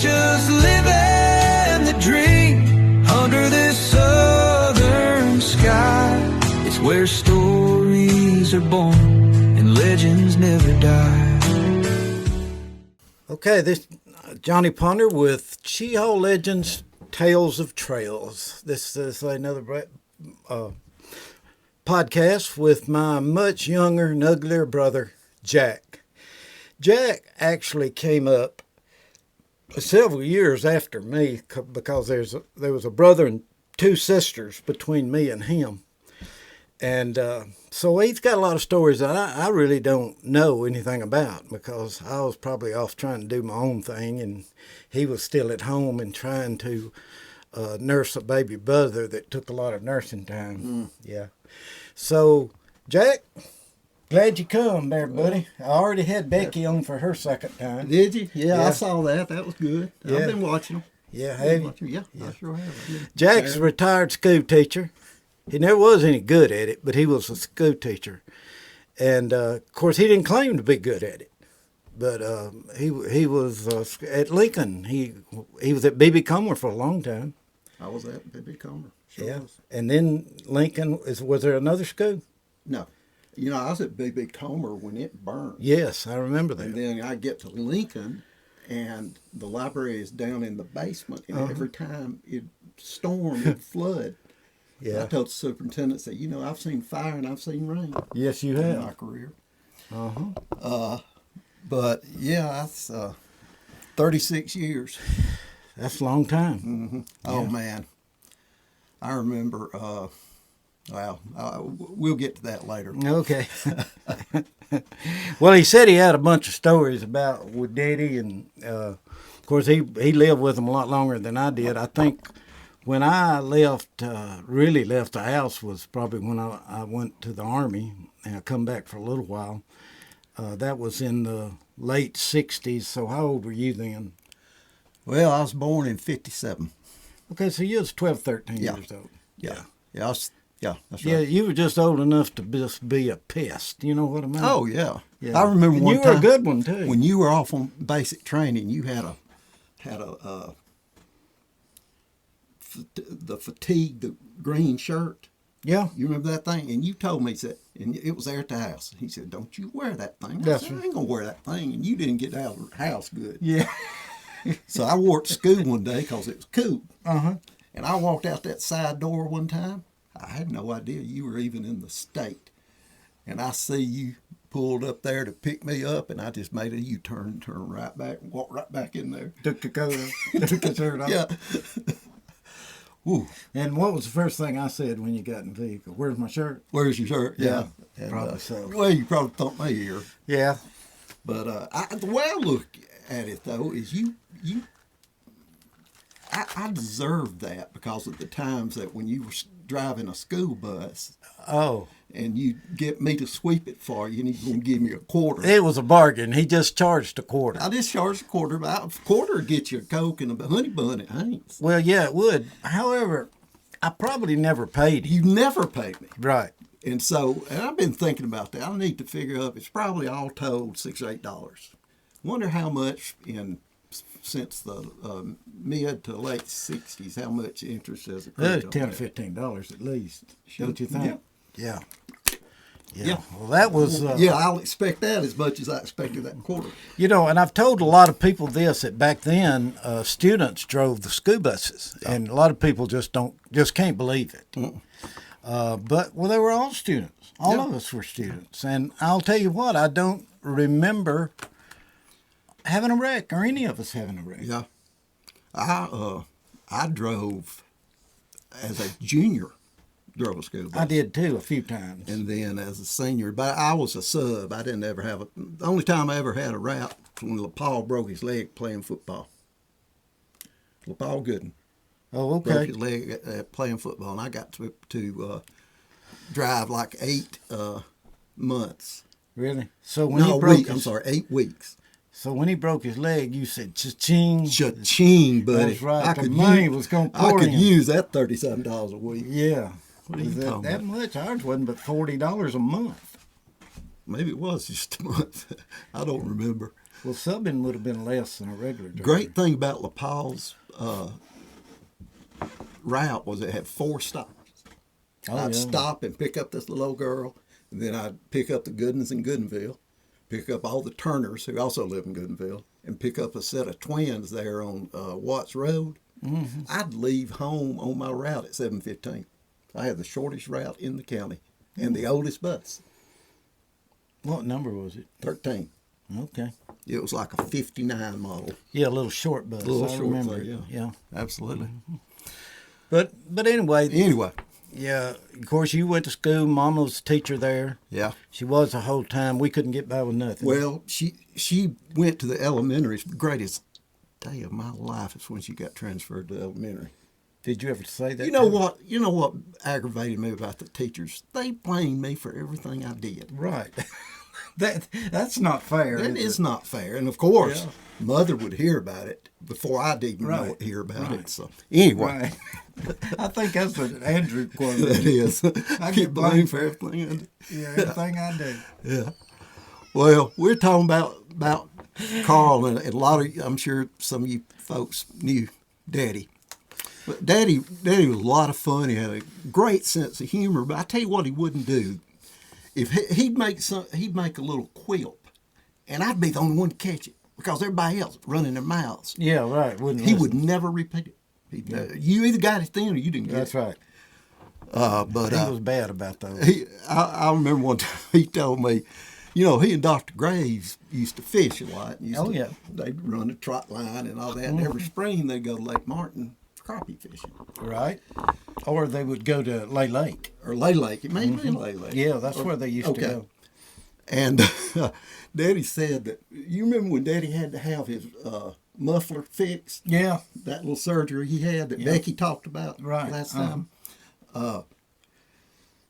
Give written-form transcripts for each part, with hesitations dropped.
just living the dream under this southern sky. It's where stories are born and legends never die. Okay, this Johnny Ponder with Cheaha Legends, Tales of Trails. This is another podcast with my much younger and uglier brother, Jack. Jack actually came up several years after me because there was a brother and two sisters between me and him. And so he's got a lot of stories that I really don't know anything about because I was probably off trying to do my own thing and he was still at home and trying to nurse a baby brother that took a lot of nursing time. Yeah. So, Jack, glad you come there, buddy. I already had Becky on for her second time. Did you? Yeah, I saw that. That was good. Yeah. I've been watching them. Yeah, have you? Yeah, I sure have. Jack's a retired school teacher. He never was any good at it, but he was a school teacher. And, of course, he didn't claim to be good at it. But he was at Lincoln. He was at B.B. Comer for a long time. I was at B.B. Comer. Sure Yeah. was. And then Lincoln, was there another school? No. You know, I was at B.B. Comer when it burned. Yes, I remember that. And then I get to Lincoln, and the library is down in the basement. And every time it stormed, it'd flood. Yeah. I told the superintendent, said, you know, I've seen fire and I've seen rain. Yes, you in have. my career. Uh-huh. But, yeah, that's 36 years. That's a long time. Mm-hmm. Oh, man. I remember, we'll get to that later. Okay. Well, he said he had a bunch of stories about with Daddy, and of course he lived with him a lot longer than I did. I think when I really left the house was probably when I went to the Army and I come back for a little while. That was in the late 60s. So how old were you then? Well, I was born in 57. Okay, so you was 12, 13 Yeah. years old. Yeah, that's Yeah, right. you were just old enough to just be a pest. You know what I mean? Oh, yeah. Yeah. I remember And one you time. were a good one, too. When you were off on basic training, you had the fatigue, the green shirt. Yeah. You remember that thing? And you told me, said, and it was there at the house. He said, don't you wear that thing. I That's said, I right. ain't going to wear that thing. And you didn't get out of the house good. Yeah. So I wore it to school one day because it was cool. Uh-huh. And I walked out that side door one time. I had no idea you were even in the state. And I see you pulled up there to pick me up, and I just made a U-turn and turned right back and walked right back in there. Took the coat off. Took the shirt off. Yeah. Woo. And what was the first thing I said when you got in the vehicle? Where's my shirt? Where's your shirt? Yeah, And, probably so. Well, you probably thumped my ear. Yeah. But the way I look at it, though, is I deserved that because of the times that when you were driving a school bus Oh. and you get me to sweep it for you and he's going to give me a quarter. It was a bargain. He just charged a quarter. I just charged a quarter, but a quarter would get you a Coke and a honey bun at Haines. Well, yeah, it would. However, I probably never paid him. You never paid me. Right. And so, and I've been thinking about that. I need to figure out, it's probably all told $6 or $8. Wonder how much since the mid to late 60s, how much interest has accrued on $10 or that? $15 at least. Don't you think? Yeah. Yeah. Well, that was... yeah, I'll expect that as much as I expected that quarter. You know, and I've told a lot of people this, that back then students drove the school buses, and a lot of people just can't believe it. But they were all students. All of us were students, and I'll tell you what, I don't remember having a wreck, or any of us having a wreck. Yeah, I drove as a junior. Drove a school bus. I did too, a few times. And then as a senior, but I was a sub. I didn't ever have the only time I ever had a rap was when LaPaul broke his leg playing football. LaPaul Gooden Oh, broke okay. his leg playing football, and I got to drive like 8 months. Really? So when No, he broke week, I'm sorry, 8 weeks. So when he broke his leg, you said cha-ching. Cha-ching, buddy. That's right. I The could money use, was going to I pour could in. use that $37 a week. Yeah. What are you Was talking that about? much? Ours wasn't but $40 a month. Maybe it was just a month. I don't remember. Well, subbing would have been less than a regular driver. Great thing about LaPaul's route was it had 4 stops. Oh, I'd yeah. stop and pick up this little old girl, and then I'd pick up the Goodens in Goodenville, pick up all the Turners who also live in Goodenville, and pick up a set of twins there on Watts Road. Mm-hmm. I'd leave home on my route at 7:15. I had the shortest route in the county and the oldest bus, What number was it? 13. Okay. It was like a 59 model. Yeah, a little short bus. A little I short remember. thing, Yeah. Absolutely. But anyway, Anyway, yeah, of course you went to school. Mama was a teacher there. yeah. She was the whole time. We couldn't get by with nothing. Well, she went to the elementary. The greatest day of my life is when she got transferred to elementary. Did you ever say that? You know what? You know what aggravated me about the teachers? They blamed me for everything I did. Right. That's not fair. That is is it? not fair. And of course, Yeah. Mother would hear about it before I'd even Right. hear about Right. it. So anyway, Right. I think that's an Andrew quote. that is. I I get get blamed blamed for everything I do. Yeah, everything I do. Yeah. Well, we're talking about Carl, and a lot of, I'm sure some of you folks knew Daddy. But Daddy was a lot of fun. He had a great sense of humor. But I tell you what, he wouldn't do. If he'd make a little quilp, and I'd be the only one to catch it because everybody else running their mouths. Yeah, right. Wouldn't He listen. would never repeat it. You either got it then or you didn't get That's it. right. But He was bad about those. I remember one time he told me, he and Dr. Graves used to fish a lot. Yeah. They'd run a trot line and all that. And every spring they'd go to Lake Martin crappie fishing. Right. Or they would go to Lay Lake. Or Lay Lake. It may have been Lay Lake. Yeah, that's where they used to Okay. go. And Daddy said that, you remember when Daddy had to have his muffler fixed? Yeah. That little surgery he had that Becky talked about Right. last time.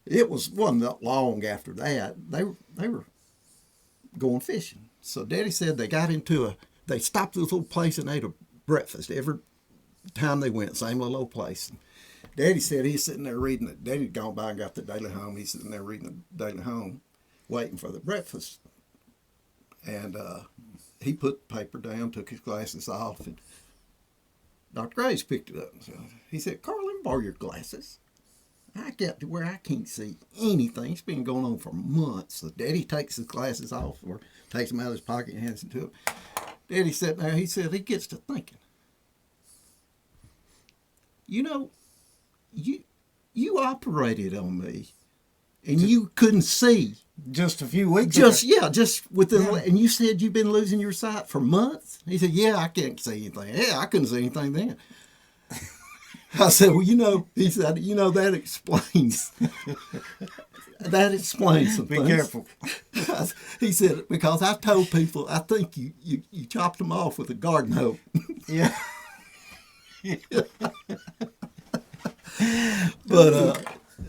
It wasn't that long after that. They were going fishing. So Daddy said they stopped at this little place and ate a breakfast every time they went, same little old place. Daddy said he's sitting there reading it. Daddy'd gone by and got the Daily Home. He's sitting there reading the Daily Home, waiting for the breakfast. And he put the paper down, took his glasses off, and Dr. Graves picked it up. So he said, "Carl, let me borrow your glasses. I got to where I can't see anything. It's been going on for months." So Daddy takes his glasses off or takes them out of his pocket and hands them to him. Daddy sat there. He said he gets to thinking. You operated on me, and you couldn't see. Just a few weeks Just within, and you said you've been losing your sight for months. He said, "Yeah, I can't see anything. Yeah, I couldn't see anything then." I said, "Well, he said, that explains." That explains some Be things. careful. He said, "Because I told people, I think you chopped them off with a garden hoe." Yeah. But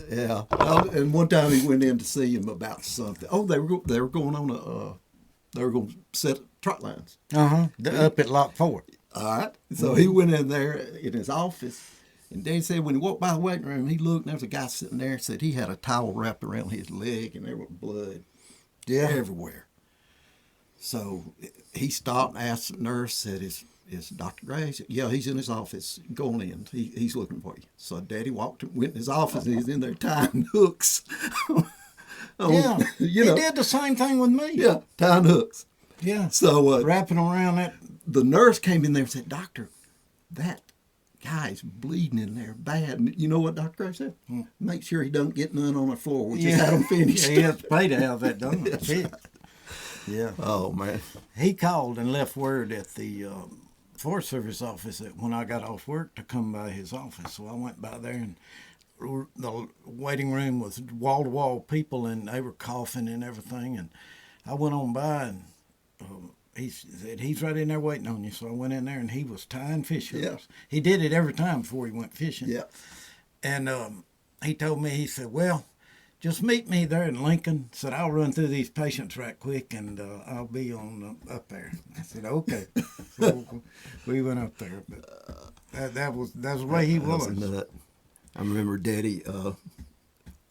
yeah. And one time he went in to see him about something. Oh, they were going on they were going to set trot lines. Up at Lock 4. All right. So he went in there in his office, and Dad said when he walked by the waiting room, he looked, and there was a guy sitting there. Said he had a towel wrapped around his leg, and there was blood everywhere. So he stopped and asked the nurse, said, "Is Dr. Graves?" "Yeah, he's in his office. Go on in. He's looking for you." So Daddy went in his office, and he's in there tying hooks. Yeah. He did the same thing with me. Yeah, tying hooks. Yeah. So Wrapping around that. the nurse came in there and said, "Doctor, that guy's bleeding in there bad." And you know what Dr. Graves said? "Make sure he don't get none on the floor. We just had him finished." Yeah, he has to pay to have that done. That's it. Yeah. Oh, man. He called and left word at the Forest Service office that when I got off work to come by his office. So I went by there, and the waiting room was wall-to-wall people, and they were coughing and everything. And I went on by, and he said, "He's right in there waiting on you." So I went in there, and he was tying fish hooks. Yeah. He did it every time before he went fishing. Yeah. And he told me, he said, "Well, just meet me there in Lincoln." Said, "I'll run through these patients right quick, and I'll be on up there." I said, "Okay." So we went up there, but that was the way he That was was. a nut. I remember Daddy,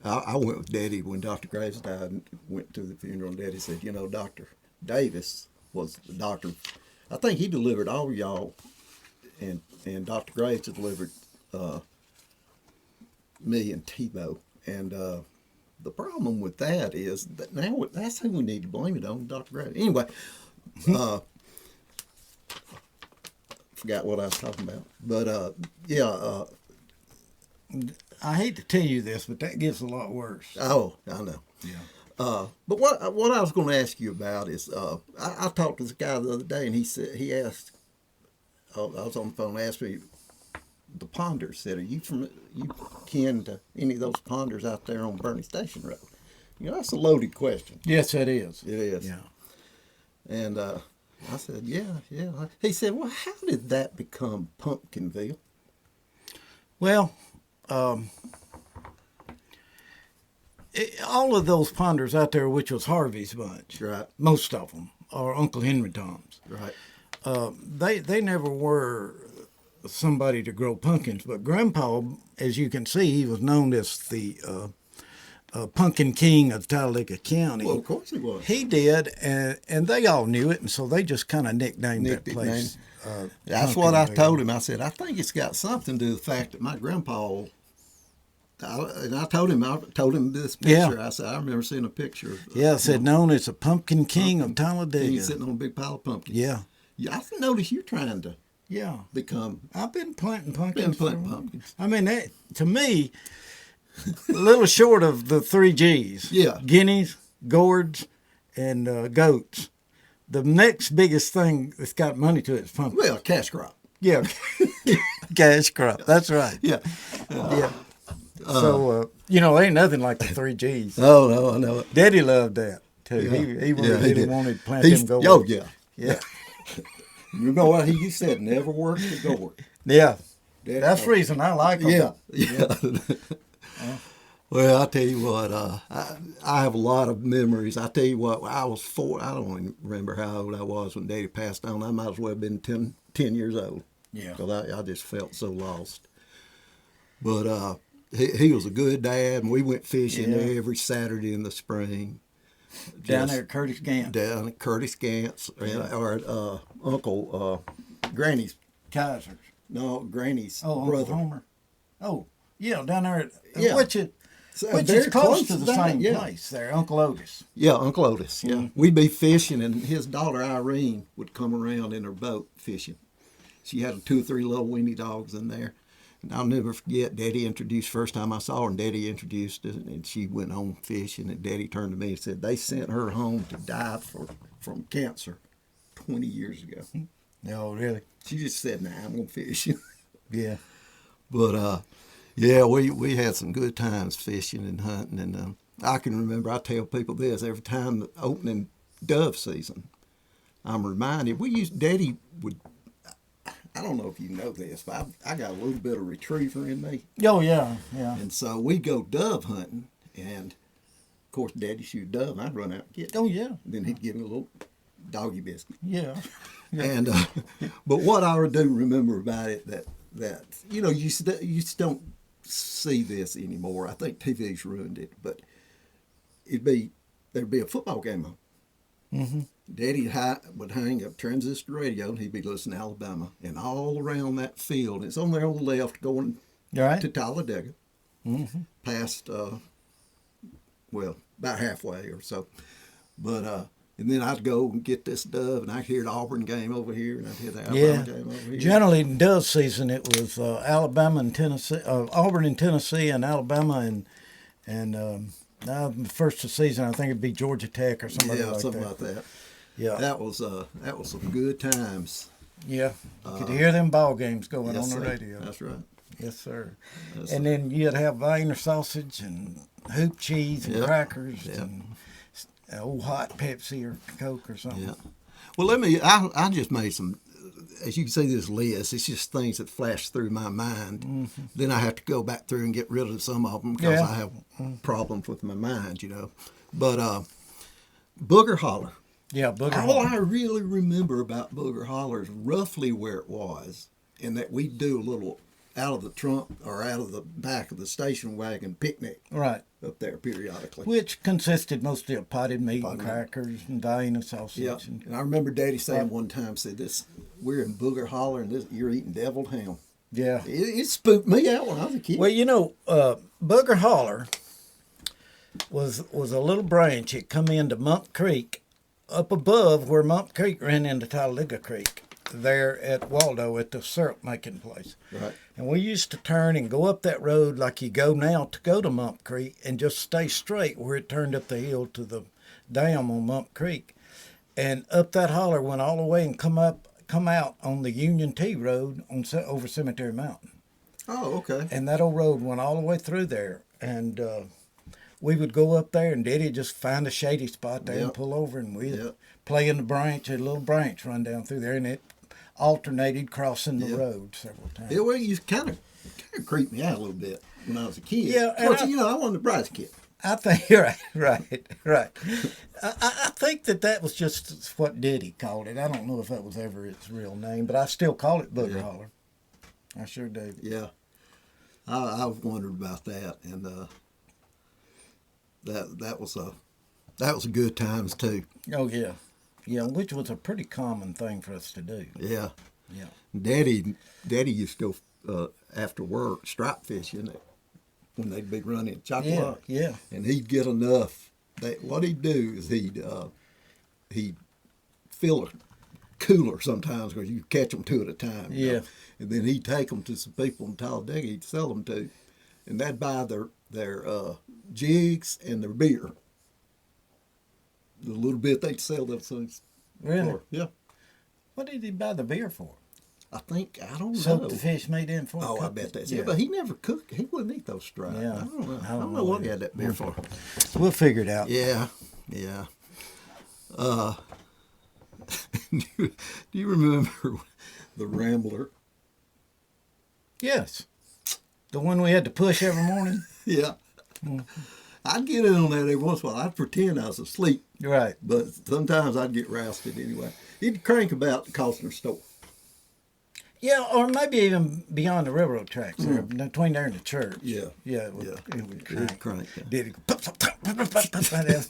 I went with Daddy when Dr. Graves died and went to the funeral, and Daddy said, "Dr. Davis was the doctor. I think he delivered all y'all, and Dr. Graves delivered me and Tebow. And the problem with that is that now that's who we need to blame it on, Dr. Graves. Anyway, forgot what I was talking about. But I hate to tell you this, but that gets a lot worse. oh, I know. Yeah. But what I was going to ask you about is I talked to this guy the other day, and he asked. I was on the phone, asked me the Ponders. Said, "Are you kin to any of those Ponders out there on Bernie Station Road?" You know, that's a loaded question. Yes, it is. It is. Yeah. And I said, yeah. He said, well, how did that become Pumpkinville? Well, all of those Ponders out there, which was Harvey's bunch, Right. most of them, or Uncle Henry Tom's, Right. they never were somebody to grow pumpkins. But Grandpa, as you can see, he was known as the Pumpkin King of Talladega County. Well, of course he was. He did, and they all knew it, and so they just kind of nicknamed that place. That's what I Pumpkinville. told him. I said, I think it's got something to do with the fact that my grandpa. I told him this picture. Yeah. I said, I remember seeing a picture. Yeah, it said known as the Pumpkin King of Talladega. He's sitting on a big pile of pumpkins. Yeah. Yeah, I noticed you're trying to Yeah. become. I've been planting pumpkins. Been planting for a while. pumpkins. I mean, that, to me, a little short of the 3 G's. Yeah. Guineas, gourds, and goats. The next biggest thing that's got money to it is pumpkin. Well, cash crop. Yeah. Cash crop. That's right. Yeah. Yeah. So, there ain't nothing like the 3 G's. Oh no, I know it. Daddy loved that, too. Yeah. He really did. wanted to plant He's- them gourds. Oh yeah. Yeah. You know what he said? Never worked a gourd. Yeah. Daddy That's the told- reason I like them. Yeah. Well, I tell you what, I have a lot of memories. I tell you what, I was 4. I don't even remember how old I was when Daddy passed on. I might as well have been 10 years old. Yeah. Because I just felt so lost. But he was a good dad, and we went fishing Yeah. every Saturday in the spring. Down Just there at Curtis Gant. Down at Curtis Gant's, or at Uncle Granny's. Kaiser's. No, Granny's Oh, Uncle brother. Homer. Oh, yeah, down there at Yeah. which So is very close to the that, same yeah. place there, Uncle Otis. Yeah, Uncle Otis. Yeah, we'd be fishing, and his daughter Irene would come around in her boat fishing. She had 2 or 3 little weenie dogs in there, and I'll never forget. Daddy introduced first time I saw her, and Daddy introduced us, and she went home fishing. And Daddy turned to me and said, "They sent her home to die from cancer 20 years ago." Oh, really? She just said, "Nah, I'm gonna fish." Yeah. But yeah, we had some good times fishing and hunting, and I can remember. I tell people this every time the opening dove season. I'm reminded Daddy would. I don't know if you know this, but I got a little bit of retriever in me, Oh, yeah, yeah. and so we'd go dove hunting, and of course Daddy shoot dove, and I'd run out and get it. Oh, yeah. Then he'd give me a little doggy biscuit. Yeah. And but what I do remember about it that you just don't see this anymore. I think TV's ruined it, but there'd be a football game on. Mm-hmm. Daddy would hang a transistor radio, and he'd be listening to Alabama, and all around that field, it's on there on the left going Right. to Talladega, Mm-hmm. past about halfway or so, but. And then I'd go and get this dove, and I'd hear the Auburn game over here, and I'd hear the Alabama game over here. Generally, in dove season, it was Alabama and Tennessee, Auburn and Tennessee, and Alabama and now the first of the season, I think it'd be Georgia Tech or somebody Yeah, like something that. like that. Yeah, That was some good times. yeah. You could hear them ball games going Yes, on the sir. radio. That's right. Yes, sir. Yes, And then you'd have Wiener sausage and hoop cheese and Yep. crackers Yep. and old hot Pepsi or Coke or something. Yeah. Well, I just made some. As you can see, this list, it's just things that flash through my mind. Mm-hmm. Then I have to go back through and get rid of some of them because Yeah. I have problems with my mind, But Booger Holler. Yeah, Booger All Holler. I really remember about Booger Holler is roughly where it was, and that we do a little out of the trunk or out of the back of the station wagon picnic Right. up there periodically. Which consisted mostly of potted meat Potted and meat. crackers and Vienna sausage. Yeah, and I remember Daddy saying one time, said this, we're in Booger Holler and this, you're eating deviled ham. Yeah. It spooked me out when I was a kid. Well, Booger Holler was a little branch. It come into Mump Creek, up above where Mump Creek ran into Talladega Creek, there at Waldo at the syrup making place. Right. And we used to turn and go up that road like you go now to go to Mump Creek and just stay straight where it turned up the hill to the dam on Mump Creek. And up that holler went all the way and come out on the Union T Road over Cemetery Mountain. Oh, okay. And that old road went all the way through there. And we would go up there and Daddy'd just find a shady spot there and pull over and we'd play in the branch. A little branch run down through there and it alternated crossing the road several times. Yeah, well, you kind of creeped me out a little bit when I was a kid. Yeah, Of course, I wasn't the brightest kid. I think right. I think that was just what Diddy called it. I don't know if that was ever its real name, but I still call it Booger Holler. I sure do. Yeah, I've wondered about that, and that was a good times too. Oh yeah, which was a pretty common thing for us to do. Yeah, yeah. Daddy used to go after work stripe fishing when they'd be running chocolate. Yeah. And he'd get enough. What he'd do is he'd fill a cooler sometimes because you catch them two at a time. You know? And then he'd take them to some people in Talladega he'd sell them to, and they'd buy their jigs and their beer. The little bit they'd sell those things. Really? For. Yeah. What did he buy the beer for? I don't know. Soak the fish made in for. Oh, I bet that's it. But he never cooked. He wouldn't eat those stripes. Yeah. I don't know what he had that beer for. We'll figure it out. Yeah. Do you remember the Rambler? Yes. The one we had to push every morning? Yeah. I'd get in on that every once in a while. I'd pretend I was asleep. Right. But sometimes I'd get rousted anyway. He'd crank about the Costner store. Yeah, or maybe even beyond the railroad tracks there, between there and the church. Yeah. It would crank. Yeah. Did it?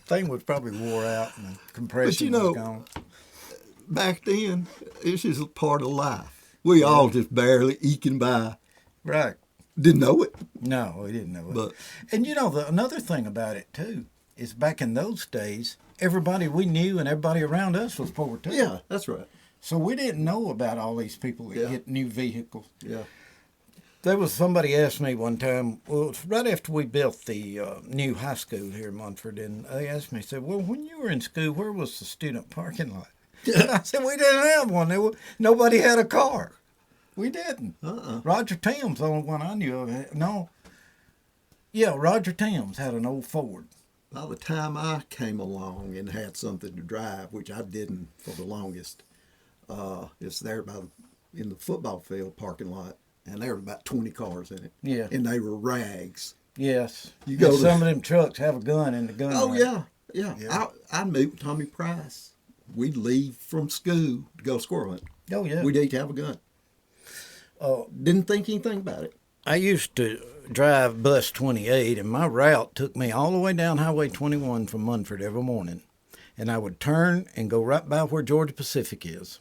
Thing was probably wore out and the compression was gone. Back then, it's just part of life. We all just barely eking by. Right. Didn't know it. No, we didn't know it. But, and another thing about it, too, is back in those days, everybody we knew and everybody around us was poor, too. Yeah, that's right. So we didn't know about all these people that get new vehicles. Yeah. There was somebody asked me one time, well, it was right after we built the new high school here in Munford, and they asked me, said, well, when you were in school, where was the student parking lot? And I said, we didn't have one. Nobody had a car. We didn't. Roger Timms, the only one I knew of. No. Yeah, Roger Timms had an old Ford. By the time I came along and had something to drive, which I didn't for the longest, it's there in the football field parking lot, and there were about 20 cars in it. Yeah. And they were rags. Yes. You go some of them trucks have a gun in the gun. Oh, rack. yeah. I'd meet with Tommy Price. We'd leave from school to go squirrel hunting. Oh, yeah. We'd each have a gun. Didn't think anything about it. I used to drive bus 28, and my route took me all the way down Highway 21 from Munford every morning. And I would turn and go right by where Georgia Pacific is.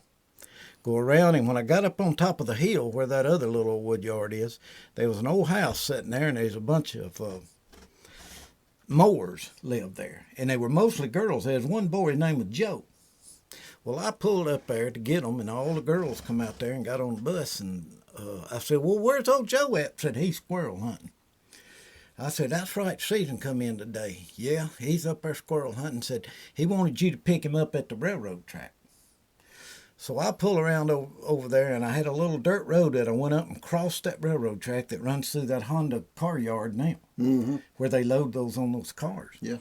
Go around, and when I got up on top of the hill where that other little wood yard is, there was an old house sitting there, and there's a bunch of mowers lived there. And they were mostly girls. There was one boy, his name was Joe. Well, I pulled up there to get them, and all the girls come out there and got on the bus, and I said, well, where's old Joe at? Said, he's squirrel hunting. I said, that's right, season come in today. Yeah, he's up there squirrel hunting. Said, he wanted you to pick him up at the railroad track. So I pulled around over there, and I had a little dirt road that I went up and crossed that railroad track that runs through that Honda car yard now, where they load those on those cars. Yeah.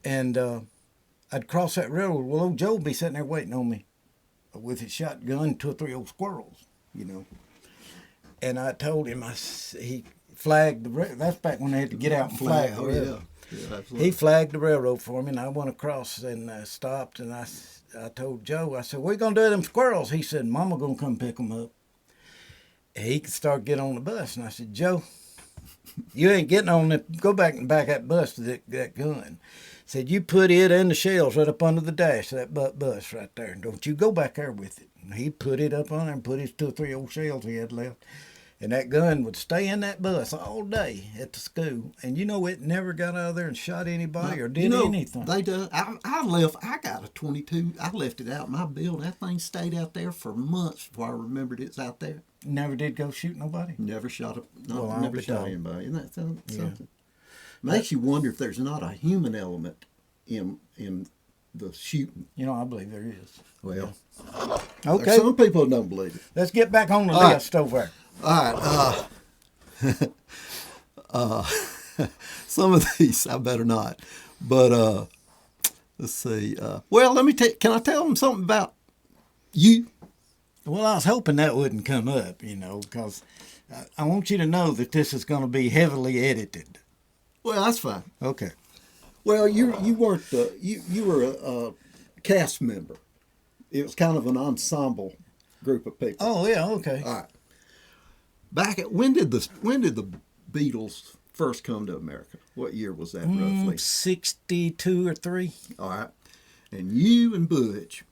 And I'd cross that railroad. Well, old Joe would be sitting there waiting on me with his shotgun, 2 or 3 old squirrels, And I told him, he flagged the railroad. That's back when they had to get out and flag the railroad. Yeah, absolutely. He flagged the railroad for me, and I went across and stopped, and I told Joe, I said, what are you going to do with them squirrels? He said, Mama going to come pick them up. And he could start getting on the bus. And I said, Joe, You ain't getting on the, go back and back that bus to that gun. Said, you put it in the shells right up under the dash of that bus right there. And don't you go back there with it. And he put it up on there and put his 2 or 3 old shells he had left. And that gun would stay in that bus all day at the school. And you know, it never got out of there and shot anybody or did anything. They do. I got a 22. I left it out in my building. That thing stayed out there for months before I remembered it's out there. Never did go shoot nobody? Never shot Well, shot anybody. Isn't that something? Yeah. Makes you wonder if there's not a human element in the shooting. You know, I believe there is. Well, Okay, some people don't believe it. let's get back on the All right. list over there. All right. Some of these I better not. But let's see. Well, let me can I tell them something about you? Well, I was hoping that wouldn't come up, you know, because I want you to know that this is going to be heavily edited. Well, that's fine. Okay. Well, you weren't you were a cast member. It was kind of an ensemble group of people. Oh, yeah, okay. All right. Back at when did the Beatles first come to America? What year was that roughly? 62 or 3. All right. And you and Butch.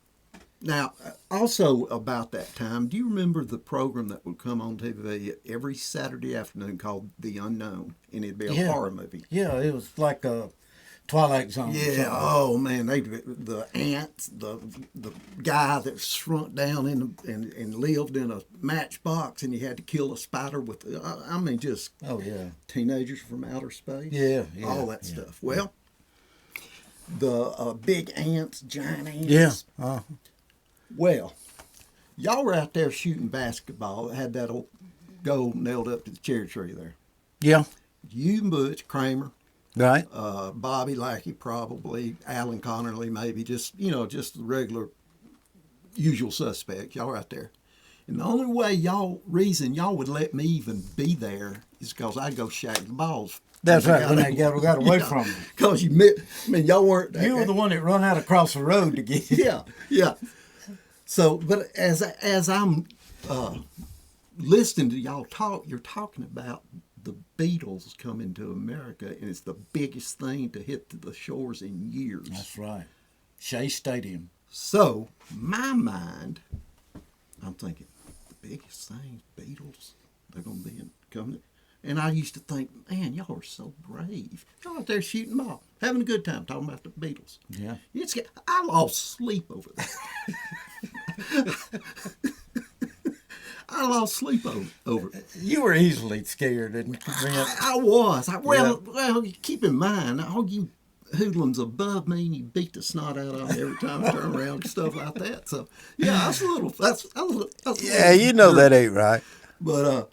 Now, also about that time, do you remember the program that would come on TV every Saturday afternoon called The Unknown? And it'd be a horror movie. Yeah, it was like a Twilight Zone. Yeah. Oh man, the ants, the guy that shrunk down and lived in a matchbox, and he had to kill a spider with. I mean, just teenagers from outer space. Yeah, all that stuff. Well, the big ants, giant ants. Yeah. Uh-huh. Well, y'all were out there shooting basketball. Had that old goal nailed up to the cherry tree there. Yeah. You and Butch, Kramer. Right. Bobby Lackey probably, Alan Connerly maybe, just the regular, usual suspects. Y'all right there. And the only reason y'all would let me even be there is because I'd go shag the balls. That's right, when they got away from you. Because y'all weren't. You were the one that run out across the road to get you. Yeah. So, but as I'm listening to y'all talk, you're talking about the Beatles coming to America, and it's the biggest thing to hit the shores in years. That's right. Shea Stadium. So, my mind, I'm thinking, the biggest thing, Beatles, they're going to be coming. And I used to think, man, y'all are so brave. Y'all out there shooting ball, having a good time, talking about the Beatles. Yeah. I lost sleep over that. I lost sleep over it. You were easily scared, and I was. Well, keep in mind, all you hoodlums above me, and you beat the snot out of me every time I turn around and stuff like that. So, yeah, that's a little. Yeah, you know that ain't right. But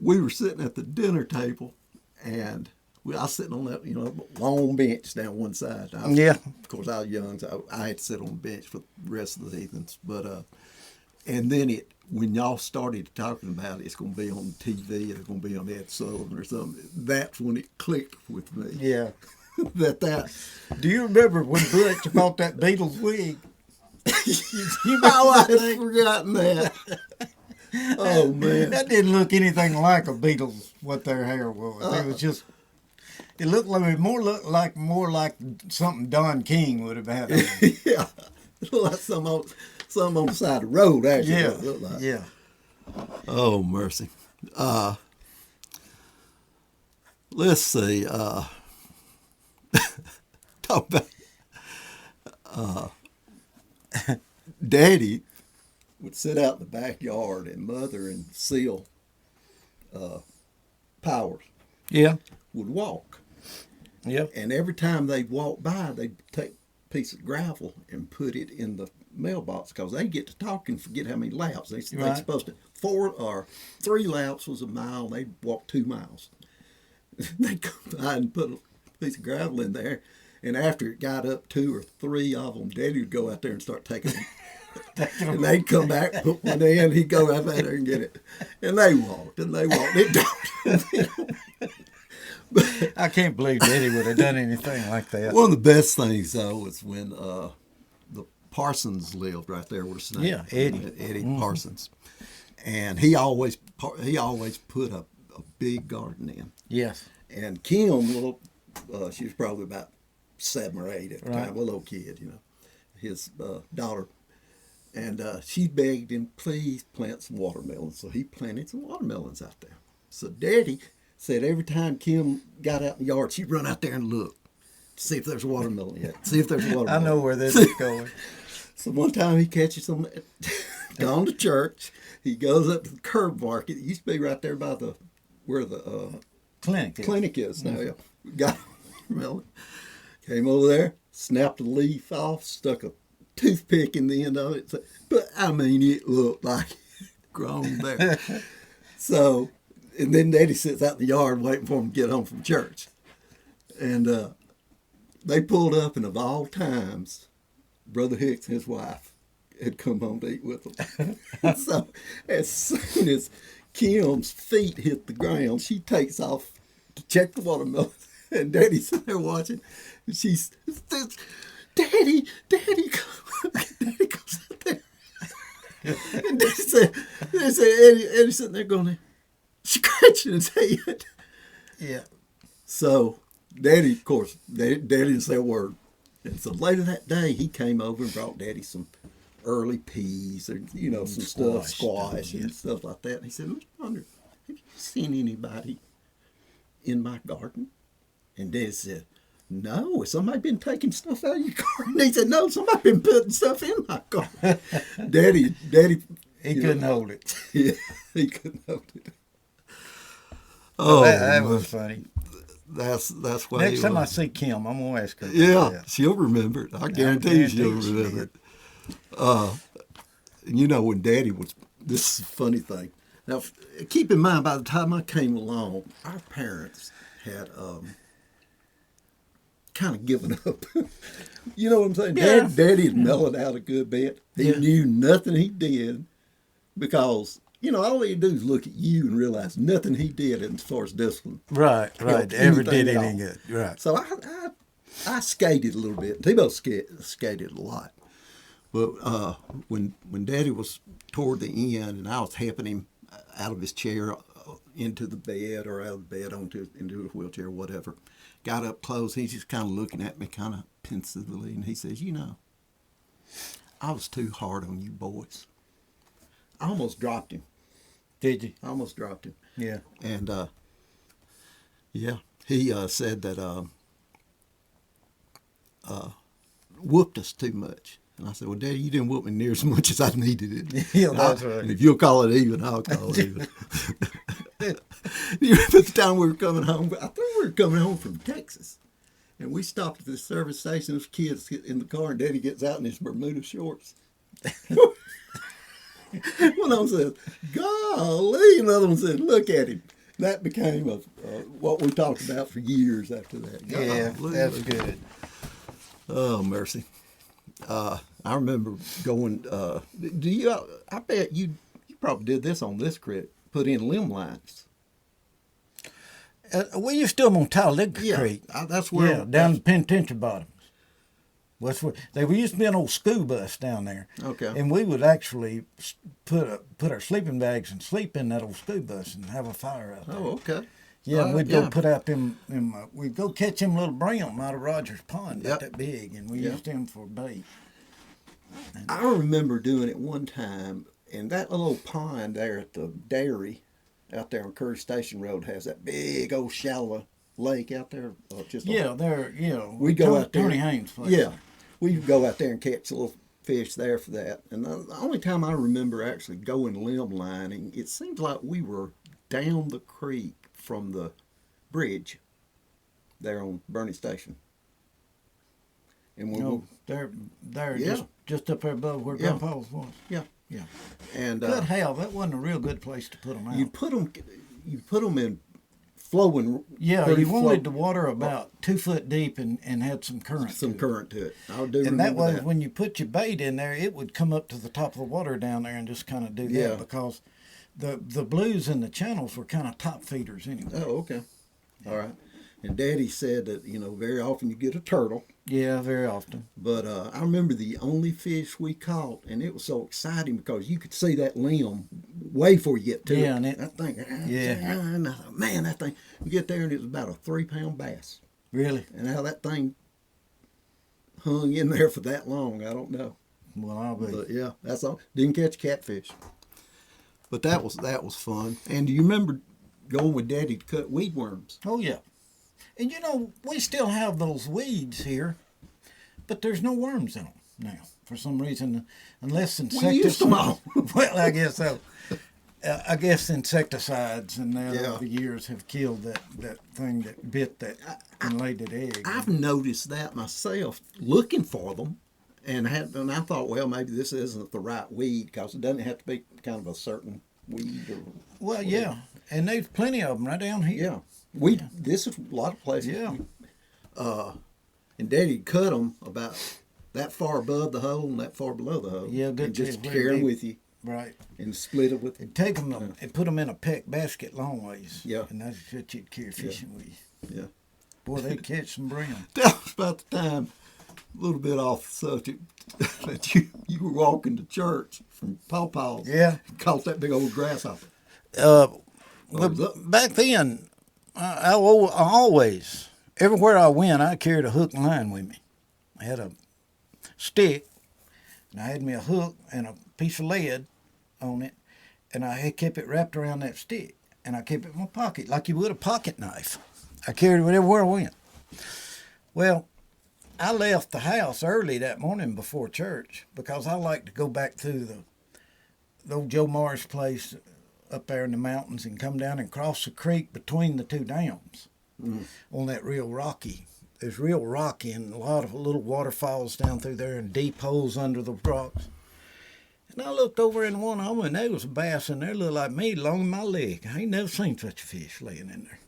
we were sitting at the dinner table, and I was sitting on that long bench down one side. Of course, I was young, so I had to sit on the bench for the rest of the heathens. But and then when y'all started talking about it's going to be on TV, it's going to be on Ed Sullivan or something, that's when it clicked with me. Yeah. that. Do you remember when Butch bought that Beatles wig? I had forgotten that. Oh, man. That didn't look anything like a Beatles, what their hair was. It was just, it looked like more like something Don King would have had. Yeah. It looked like some on the side of the road, actually. Yeah. It looked like. Yeah. Oh, mercy. Let's see. Talk about Daddy would sit out in the backyard, and Mother and Seal Powers would walk. Yeah. And every time they'd walk by, they'd take a piece of gravel and put it in the mailbox, because they get to talk and forget how many laps. They're supposed to 4 or 3 laps was a mile, and they'd walk 2 miles. They'd come by and put a piece of gravel in there, and after it got up 2 or 3 of them, Daddy would go out there and start taking them. And they'd come back, put one in, he'd go out there and get it. And they walked. I can't believe Eddie would have done anything like that. One of the best things, though, was when the Parsons lived right there where Snake. Yeah, Eddie. Eddie Parsons. And he always put a a big garden then. Yes. And Kim, she was probably about 7 or 8 at the Right. time, a little kid, his daughter. And she begged him, please plant some watermelons. So he planted some watermelons out there. So Daddy said every time Kim got out in the yard, she'd run out there and look to see if there's a watermelon yet. See if there's a watermelon. I know where this is going. So one time he catches them, gone to church. He goes up to the curb market. It used to be right there by where the Clinic. is now. Yeah. Got a watermelon. Came over there, snapped a leaf off, stuck a toothpick in the end of it. But I mean, it looked like grown there. So, and then Daddy sits out in the yard waiting for him to get home from church. And they pulled up, and of all times, Brother Hicks and his wife had come home to eat with them. So, as soon as Kim's feet hit the ground, she takes off to check the watermelon. And Daddy's sitting there watching. And she's, Daddy, Daddy goes out there. And Eddie's sitting there going, scratching his head. Yeah. So Daddy, of course, Daddy didn't say a word. And so later that day, he came over and brought Daddy some early peas or, some squash and stuff like that. And he said, Mr. Wonder, have you seen anybody in my garden? And Daddy said, no, has somebody been taking stuff out of your garden? He said, no, somebody been putting stuff in my garden. Daddy. He couldn't hold it. Yeah, he couldn't hold it. Oh, that was funny. That's why. Next time I see Kim, I'm gonna ask her. Yeah, she'll remember it. I guarantee she'll remember it. When Daddy was, this is a funny thing. Now, keep in mind, by the time I came along, our parents had kind of given up. You know what I'm saying? Yeah. Daddy had mellowed out a good bit. He knew nothing he did because, all he do is look at you and realize nothing he did as far as discipline. Right. helped Ever anything did at any all. good? Right. So I skated a little bit. They both skated a lot. But when Daddy was toward the end and I was helping him out of his chair into the bed or out of the bed into a wheelchair or whatever, got up close, he's just kind of looking at me kind of pensively, and he says, I was too hard on you boys. I almost dropped him. Did you? I almost dropped him. Yeah. And, he said that whooped us too much. And I said, well, Daddy, you didn't whoop me near as much as I needed it. Yeah, that's right. And if you'll call it even, I'll call it even. You remember the time we were coming home? I think we were coming home from Texas. And we stopped at this service station. There's kids in the car, and Daddy gets out in his Bermuda shorts. One of them says, golly. Another one said, look at him. That became what we talked about for years after that. Yeah, Golly. that's good. Oh, mercy. I remember going, I bet you probably did this on this creek, put in limb lines. We used to do them on Talladega Yeah, Creek. that's where. Yeah, down the penitentiary bottoms. That's where they used to be an old school bus down there. Okay. And we would actually put our sleeping bags and sleep in that old school bus and have a fire out there. Oh, okay. Yeah, and we'd go yeah. put out we'd go catch them little brim out of Rogers Pond, Yep. about that big, and we used them for bait. I remember doing it one time, and that little pond there at the dairy out there on Curry Station Road has that big old shallow lake out there. We'd go out there. Tony Haynes' place. Yeah, we'd go out there and catch little fish there for that. And the only time I remember actually going limb lining, it seems like we were down the creek from the bridge there on Bernie Station. And we they're Yeah. just up there above where Yeah. Grandpa's was. yeah. Yeah. And Good hell, that wasn't a real good place to put them out. you put them in flowing. Yeah, pretty you wanted the flow- water about 2 foot deep and had some current. some to it. current to it. I do And that remember was that. when you put your bait in there, it would come up to the top of the water down there and just kind of do Yeah. that because the blues and the channels were kind of top feeders anyway. Oh, okay. All right. And Daddy said that, very often you get a turtle. Yeah, very often. But I remember the only fish we caught, and it was so exciting because you could see that limb way before you get to Yeah, it. and it- that thing, yeah. and I thought, man, that thing. We get there and it was about a 3-pound bass, Really? and how that thing hung in there for that long, I don't know. Well, I'll be. But yeah, that's all. Didn't catch catfish, but that was fun. And do you remember going with Daddy to cut weed worms? Oh, yeah. And you know, we still have those weeds here, but there's no worms in them now for some reason, unless We used them all. Well, I guess so. I guess insecticides and that Yeah. over the years have killed that thing that bit that and laid that egg. I've noticed that myself, looking for them, and I thought, well, maybe this isn't the right weed because it doesn't have to be kind of a certain weed. Or Well, yeah, and there's plenty of them right down here. yeah, this is a lot of places. Yeah. And Daddy cut them about that far above the hole and that far below the hole. Yeah, good And just deal, very carry them deep. with you Right. and split it with. And take them and put them in a peck basket long ways. Yeah. And that's what you'd carry fishing with you. Yeah. Boy, they catch some brim. That was about the time, a little bit off the subject, that you were walking to church from Pawpaw's. Yeah. Caught that big old grasshopper. Well, was up? back then, I always, everywhere I went, I carried a hook and line with me. I had a stick, and I had me a hook and a piece of lead on it, and I had kept it wrapped around that stick, and I kept it in my pocket like you would a pocket knife. I carried it everywhere I went. Well, I left the house early that morning before church because I like to go back through the old Joe Morris place up there in the mountains and come down and cross the creek between the two dams on that real rocky. There's real rocky and a lot of little waterfalls down through there and deep holes under the rocks. And I looked over in one of them and there was a bass in there looked like me along my leg. I ain't never seen such a fish laying in there.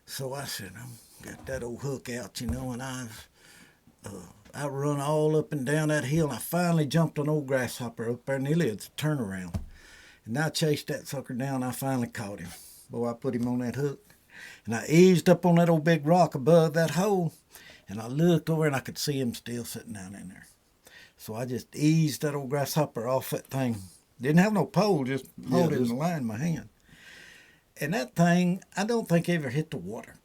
So I said, I got that old hook out, you know, and I run all up and down that hill and I finally jumped an old grasshopper up there nearly at the turnaround. And I chased that sucker down. I finally caught him. Boy, I put him on that hook. And I eased up on that old big rock above that hole. And I looked over and I could see him still sitting down in there. So I just eased that old grasshopper off that thing. Didn't have no pole, just holding the line in my hand. And that thing, I don't think ever hit the water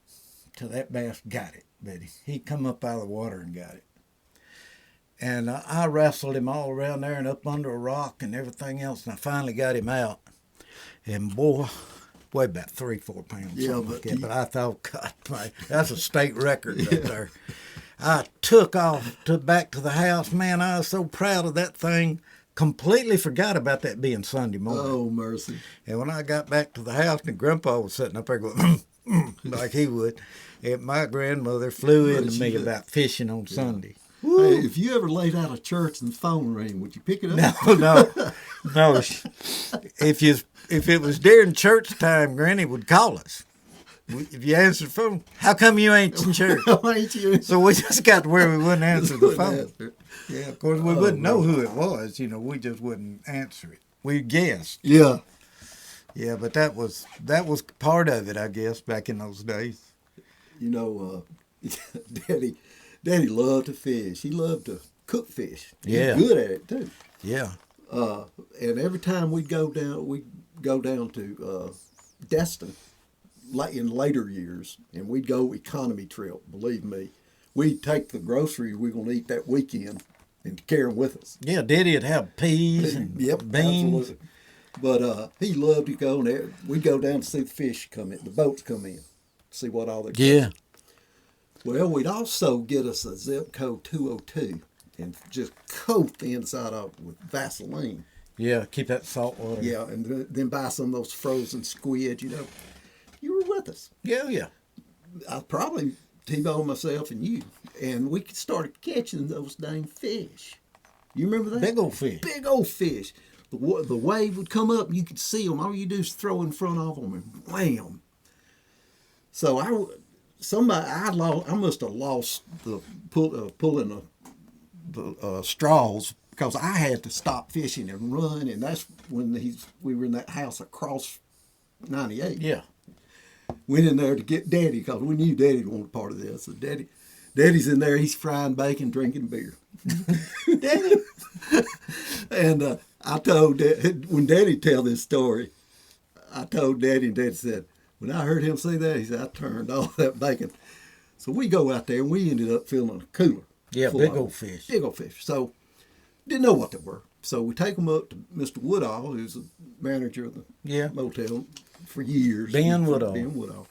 till that bass got it. But he come up out of the water and got it. And I wrestled him all around there and up under a rock and everything else. And I finally got him out. And boy, weighed about 3-4 pounds. Yeah, Like that. But I thought, God, man, that's a state record right there. I took off back to the house. Man, I was so proud of that thing. Completely forgot about that being Sunday morning. Oh, mercy. And when I got back to the house, and Grandpa was sitting up there going, like he would, and my grandmother flew into me about fishing on Sunday. Hey, if you ever laid out of church and the phone rang, would you pick it up? No. If it was during church time, Granny would call us. If you answered the phone, how come you ain't in church? Ain't you? So we just got to where we wouldn't answer the phone. Answer. Yeah, of course we wouldn't know who it was. You know, we just wouldn't answer it. We guessed. Yeah. Yeah, but that was part of it, I guess, back in those days. You know, Daddy loved to fish. He loved to cook fish. Yeah. He's good at it too. Yeah. And every time we'd go down to Destin, like in later years, and we'd go economy trip. Believe me, we'd take the groceries we're gonna eat that weekend and carry them with us. Yeah, Daddy'd have peas and beans. Absolutely. But he loved to go there. We'd go down to see the fish come in, the boats come in, see what all they Yeah. Well, we'd also get us a zip code 202 and just coat the inside of it with Vaseline. Yeah, keep that salt water. Yeah, and then buy some of those frozen squid, you know. You were with us. Yeah. I probably T-boned myself and you, and we started catching those dang fish. You remember that? Big old fish. Big old fish. The wave would come up and you could see them. All you do is throw in front of them and wham. So I must have lost the pulling the straws because I had to stop fishing and run, and that's when we were in that house across 98. Yeah. Went in there to get Daddy because we knew Daddy wanted part of this. So Daddy's in there. He's frying bacon, drinking beer. Daddy. And I told when Daddy tell this story, I told Daddy, and Daddy said, when I heard him say that, he said, I turned all that bacon. So we go out there, and we ended up filling a cooler. Yeah, full big of old them. fish. Big old fish. So didn't know what they were. So we take them up to Mr. Woodall, who's the manager of the motel for years. Ben Woodall. Ben Woodall.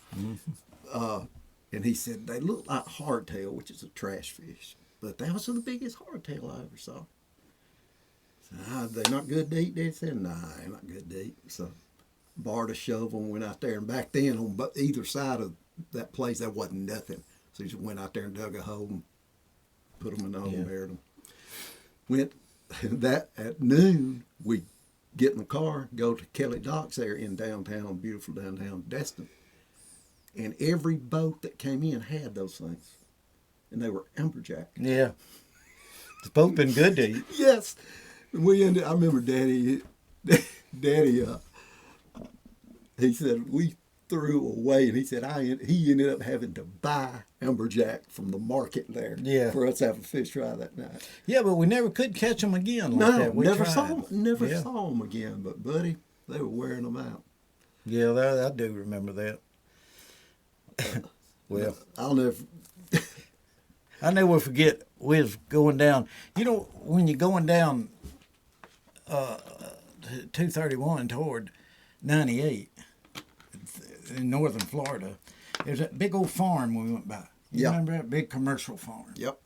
And he said, they look like hardtail, which is a trash fish. But that was the biggest hardtail I ever saw. So, they're not good to eat? They said, nah, they're not good to eat. So borrowed a shovel and went out there. And back then, on either side of that place, there wasn't nothing. So he just went out there and dug a hole and put them in the hole and buried them. Went that at noon, we get in the car, go to Kelly Docks there in downtown, beautiful downtown Destin. And every boat that came in had those things. And they were amberjack. Yeah. It's both been good to eat. Yes. I remember Daddy, he said, we threw away, and he said, he ended up having to buy amberjack from the market there for us to have a fish fry that night. Yeah, but we never could catch them again like that. We never tried. saw them again. But, buddy, they were wearing them out. Yeah, I do remember that. Well, I'll never forget, we was going down. You know, when you're going down 231 toward 98 in northern Florida, there's that big old farm we went by. You remember that big commercial farm? Yep.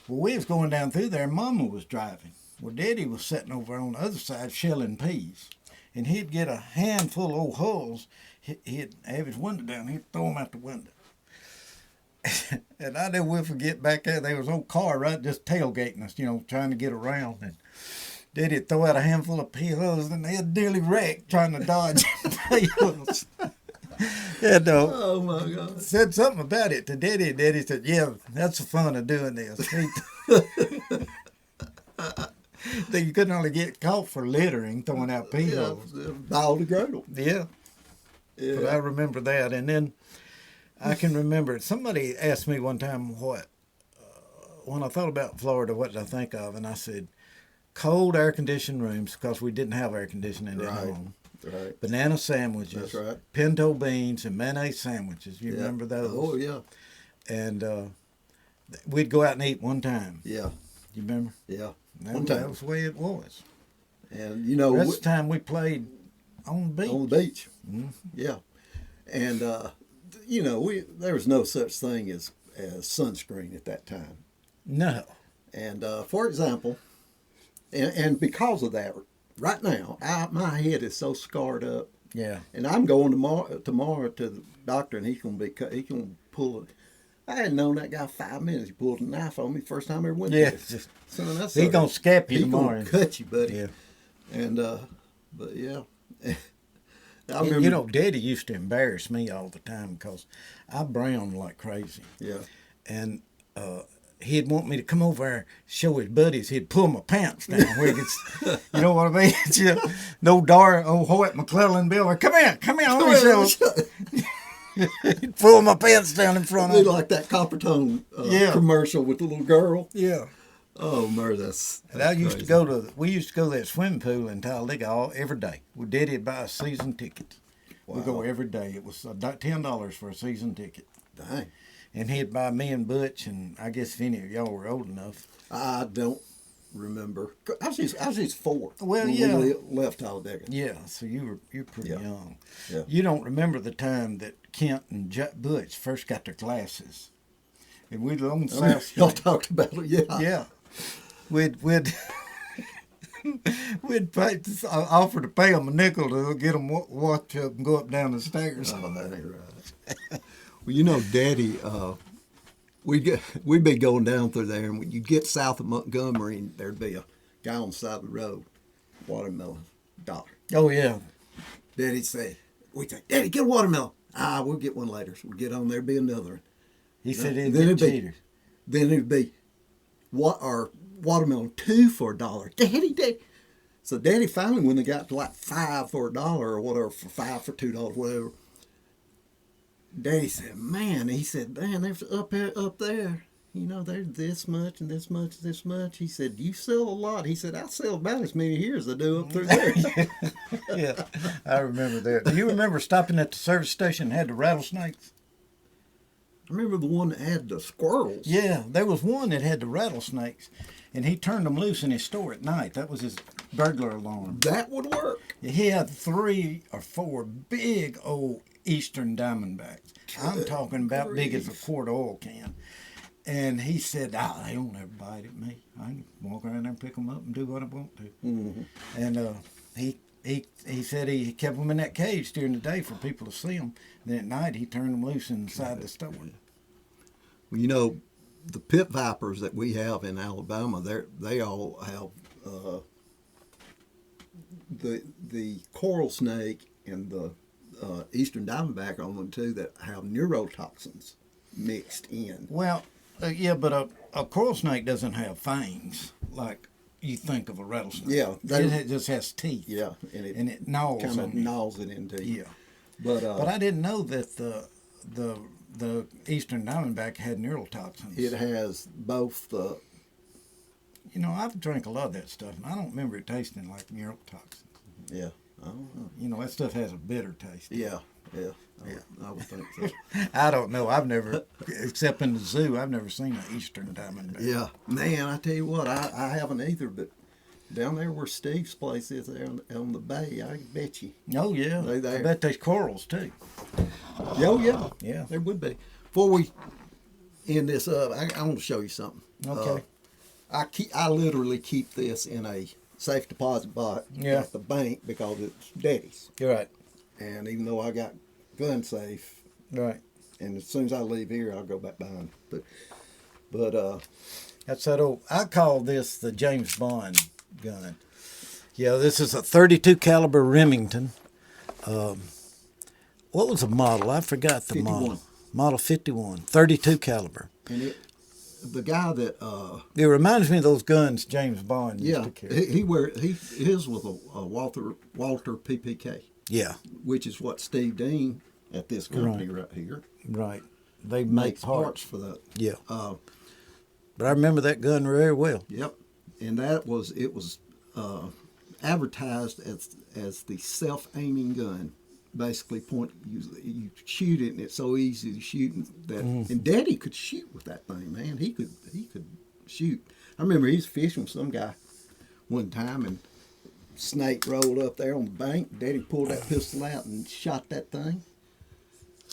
Well, we was going down through there. Mama was driving. Well, Daddy was sitting over on the other side shelling peas. And he'd get a handful of old hulls. He'd have his window down. He'd throw them out the window. And I never will forget back there was an old car right just tailgating us, trying to get around. And Daddy'd throw out a handful of pea hulls, and they'd nearly wreck trying to dodge pea hulls. And oh, my God. Said something about it to Daddy, and Daddy said, yeah, that's the fun of doing this. You couldn't only get caught for littering, throwing out pea hulls. Biodegradable. Yeah. But I remember that. And then I can remember somebody asked me one time when I thought about Florida, what did I think of? And I said, cold air-conditioned rooms, because we didn't have air conditioning at home. Right. Banana sandwiches. That's right. Pinto beans and mayonnaise sandwiches. You remember those? Oh, yeah. And we'd go out and eat one time. Yeah. You remember? Yeah. One time. That was the way it was. And, the rest of the time we played on the beach. On the beach. Mm-hmm. Yeah. And, there was no such thing as sunscreen at that time. No. And, for example, and because of that, right now, my head is so scarred up. Yeah. And I'm going tomorrow to the doctor, and he can pull it. I hadn't known that guy 5 minutes. He pulled a knife on me first time I ever went there. Son, he's going to scap you tomorrow. He's going to cut you, buddy. Yeah. And, but yeah. I remember, Daddy used to embarrass me all the time because I browned like crazy. Yeah. And he'd want me to come over there and show his buddies. He'd pull my pants down where he could, you know what I mean? No Dar, old Hoyt McClellan Bill. Come here, let me show you. He'd pull my pants down in front of me. Like that Coppertone commercial with the little girl. Yeah. Oh, mercy, that's we used to go to that swimming pool in Talladega every day. Daddy'd buy a season ticket. Wow. We'd go every day. It was $10 for a season ticket. Dang. And he'd buy me and Butch, and I guess if any of y'all were old enough. I don't remember. I was just 4. Well, when we left Talladega. Yeah, so you're pretty young. Yeah. You don't remember the time that Kent and Butch first got their glasses, and we'd on South. Y'all talked about it, yeah. Yeah, we'd offer to pay them a nickel to get them watch up and go up down the stairs. Oh, that ain't right. Well, Daddy, we'd be going down through there, and when you get south of Montgomery, and there'd be a guy on the side of the road, watermelon, $1. Oh yeah. Daddy'd say, Daddy, get a watermelon. We'll get one later. So we'd get on there, be another one. He said it'd be cheaters. Then it'd be watermelon 2 for $1. Daddy. So Daddy finally, when they got to like 5 for $1 or whatever, for 5 for $2, whatever, Daddy said, man, there's up there. you know, there's this much and this much and this much. He said, you sell a lot. He said, I sell about as many here as I do up through there. Yeah, I remember that. Do you remember stopping at the service station and had the rattlesnakes? I remember the one that had the squirrels. Yeah, there was one that had the rattlesnakes, and he turned them loose in his store at night. That was his burglar alarm. That would work. He had 3 or 4 big old eastern diamondbacks. I'm talking about big as a quart oil can. And he said, they don't ever bite at me. I can walk around there and pick them up and do what I want to. Mm-hmm. And he said he kept them in that cage during the day for people to see them. Then at night he turned them loose inside the store. Well, you know, the pit vipers that we have in Alabama, they all have the coral snake and the eastern diamondback are the two that have neurotoxins mixed in. Well, yeah, but a coral snake doesn't have fangs like you think of a rattlesnake. Yeah, it just has teeth. Yeah, and it gnaws kind of on you. gnaws it into you. Yeah, but I didn't know that the eastern diamondback had neurotoxins. It has both the. You know, I've drank a lot of that stuff, and I don't remember it tasting like neurotoxins. Yeah, I don't know. You know, that stuff has a bitter taste. Yeah. I would think so. I don't know. I've never, except in the zoo, I've never seen an eastern diamondback. Yeah, man, I tell you what, I haven't either, but down there where Steve's place is there on the bay, I bet you. Oh, yeah. I bet there's corals, too. Oh, yeah. Yeah. There would be. Before we end this up, I want to show you something. Okay. I literally keep this in a safe deposit box at the bank because it's Daddy's. You're right. And even though I got gun safe, right, and as soon as I leave here, I'll go back behind. But that's that old. I call this the James Bond gun. Yeah, this is a .32 caliber Remington. What was the model? I forgot the 51. model. Model 51, .32 caliber. And the guy that it reminds me of those guns James Bond used to carry. His was a Walter PPK. Yeah, which is what Steve Dean at this company right here. Right, they make parts for that. Yeah, but I remember that gun very well. Yep, and it was advertised as the self-aiming gun. Basically, you shoot it, and it's so easy to shoot that. And Daddy could shoot with that thing, man. He could shoot. I remember he was fishing with some guy one time, and snake rolled up there on the bank. Daddy pulled that pistol out and shot that thing.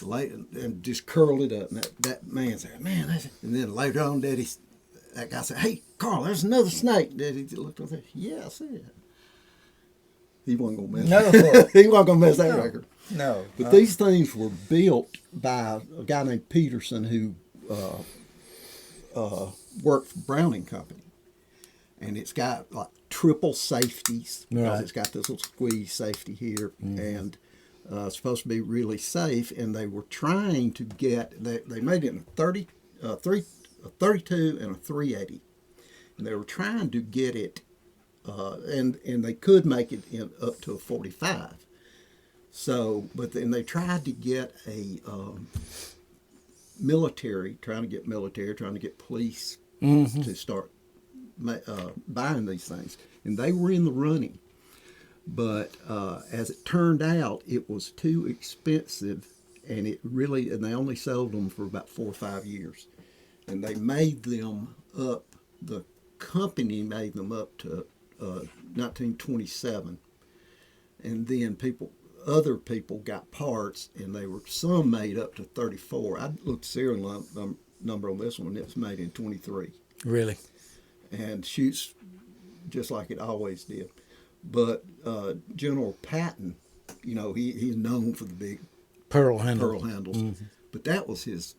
And just curled it up. And that man said, "Man, that's it." And then later on, that guy said, "Hey, Carl, there's another snake." Daddy looked up there. Yeah, I see it. He wasn't gonna mess. No, he wasn't gonna mess that record. No, but these things were built by a guy named Peterson who worked for Browning Company, and it's got like triple safeties because it's got this little squeeze safety here, and it's supposed to be really safe. And they were trying to get they made it in a 32 and a 380, and they were trying to get it. And they could make it up to a 45. So, but then they tried to get trying to get police to start buying these things. And they were in the running. But as it turned out, it was too expensive, and they only sold them for about 4 or 5 years. And they made them up, the company made them up to 1927, and then other people got parts, and they were some made up to 34. I looked serial number on this one, and it was made in 23. Really, and shoots just like it always did. But General Patton, you know, he's known for the big pearl handles, but that was his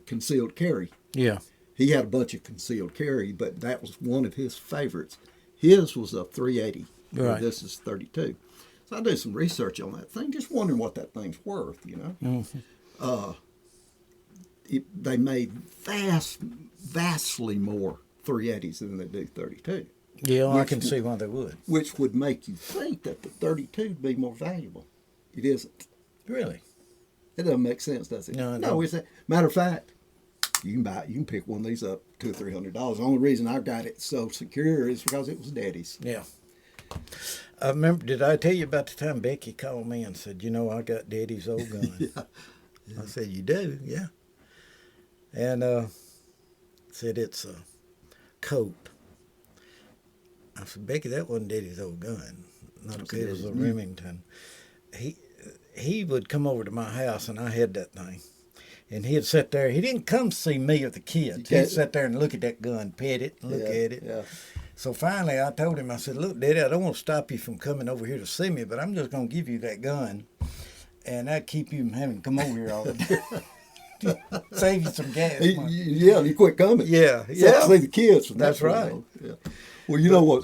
concealed carry. Yeah. He had a bunch of concealed carry, but that was one of his favorites. His was a 380. Right. This is 32. So I did some research on that thing, just wondering what that thing's worth, you know. They made vastly more 380s than they do 32. Yeah, I can see why they would. Which would make you think that the 32 would be more valuable. It isn't. Really? It doesn't make sense, does it? No, it's a matter of fact. You can pick one of these up $200 or $300. The only reason I got it so secure is because it was Daddy's. Yeah. I remember, did I tell you about the time Becky called me and said, you know, I got Daddy's old gun? Yeah. I said, you do? Yeah. And said, it's a Colt. I said, Becky, that wasn't Daddy's old gun. No, it was a Remington. He would come over to my house, and I had that thing. And he'd sit there. He didn't come see me or the kids. He'd sit there and look at that gun, pet it, look at it. Yeah. So finally, I told him, I said, look, Daddy, I don't want to stop you from coming over here to see me, but I'm just going to give you that gun, and that'd keep you from having to come over here all the time. Save you some gas money. Yeah, you quit coming. Yeah, So yeah. see the kids. From That's that point right. on. Yeah. Well, you know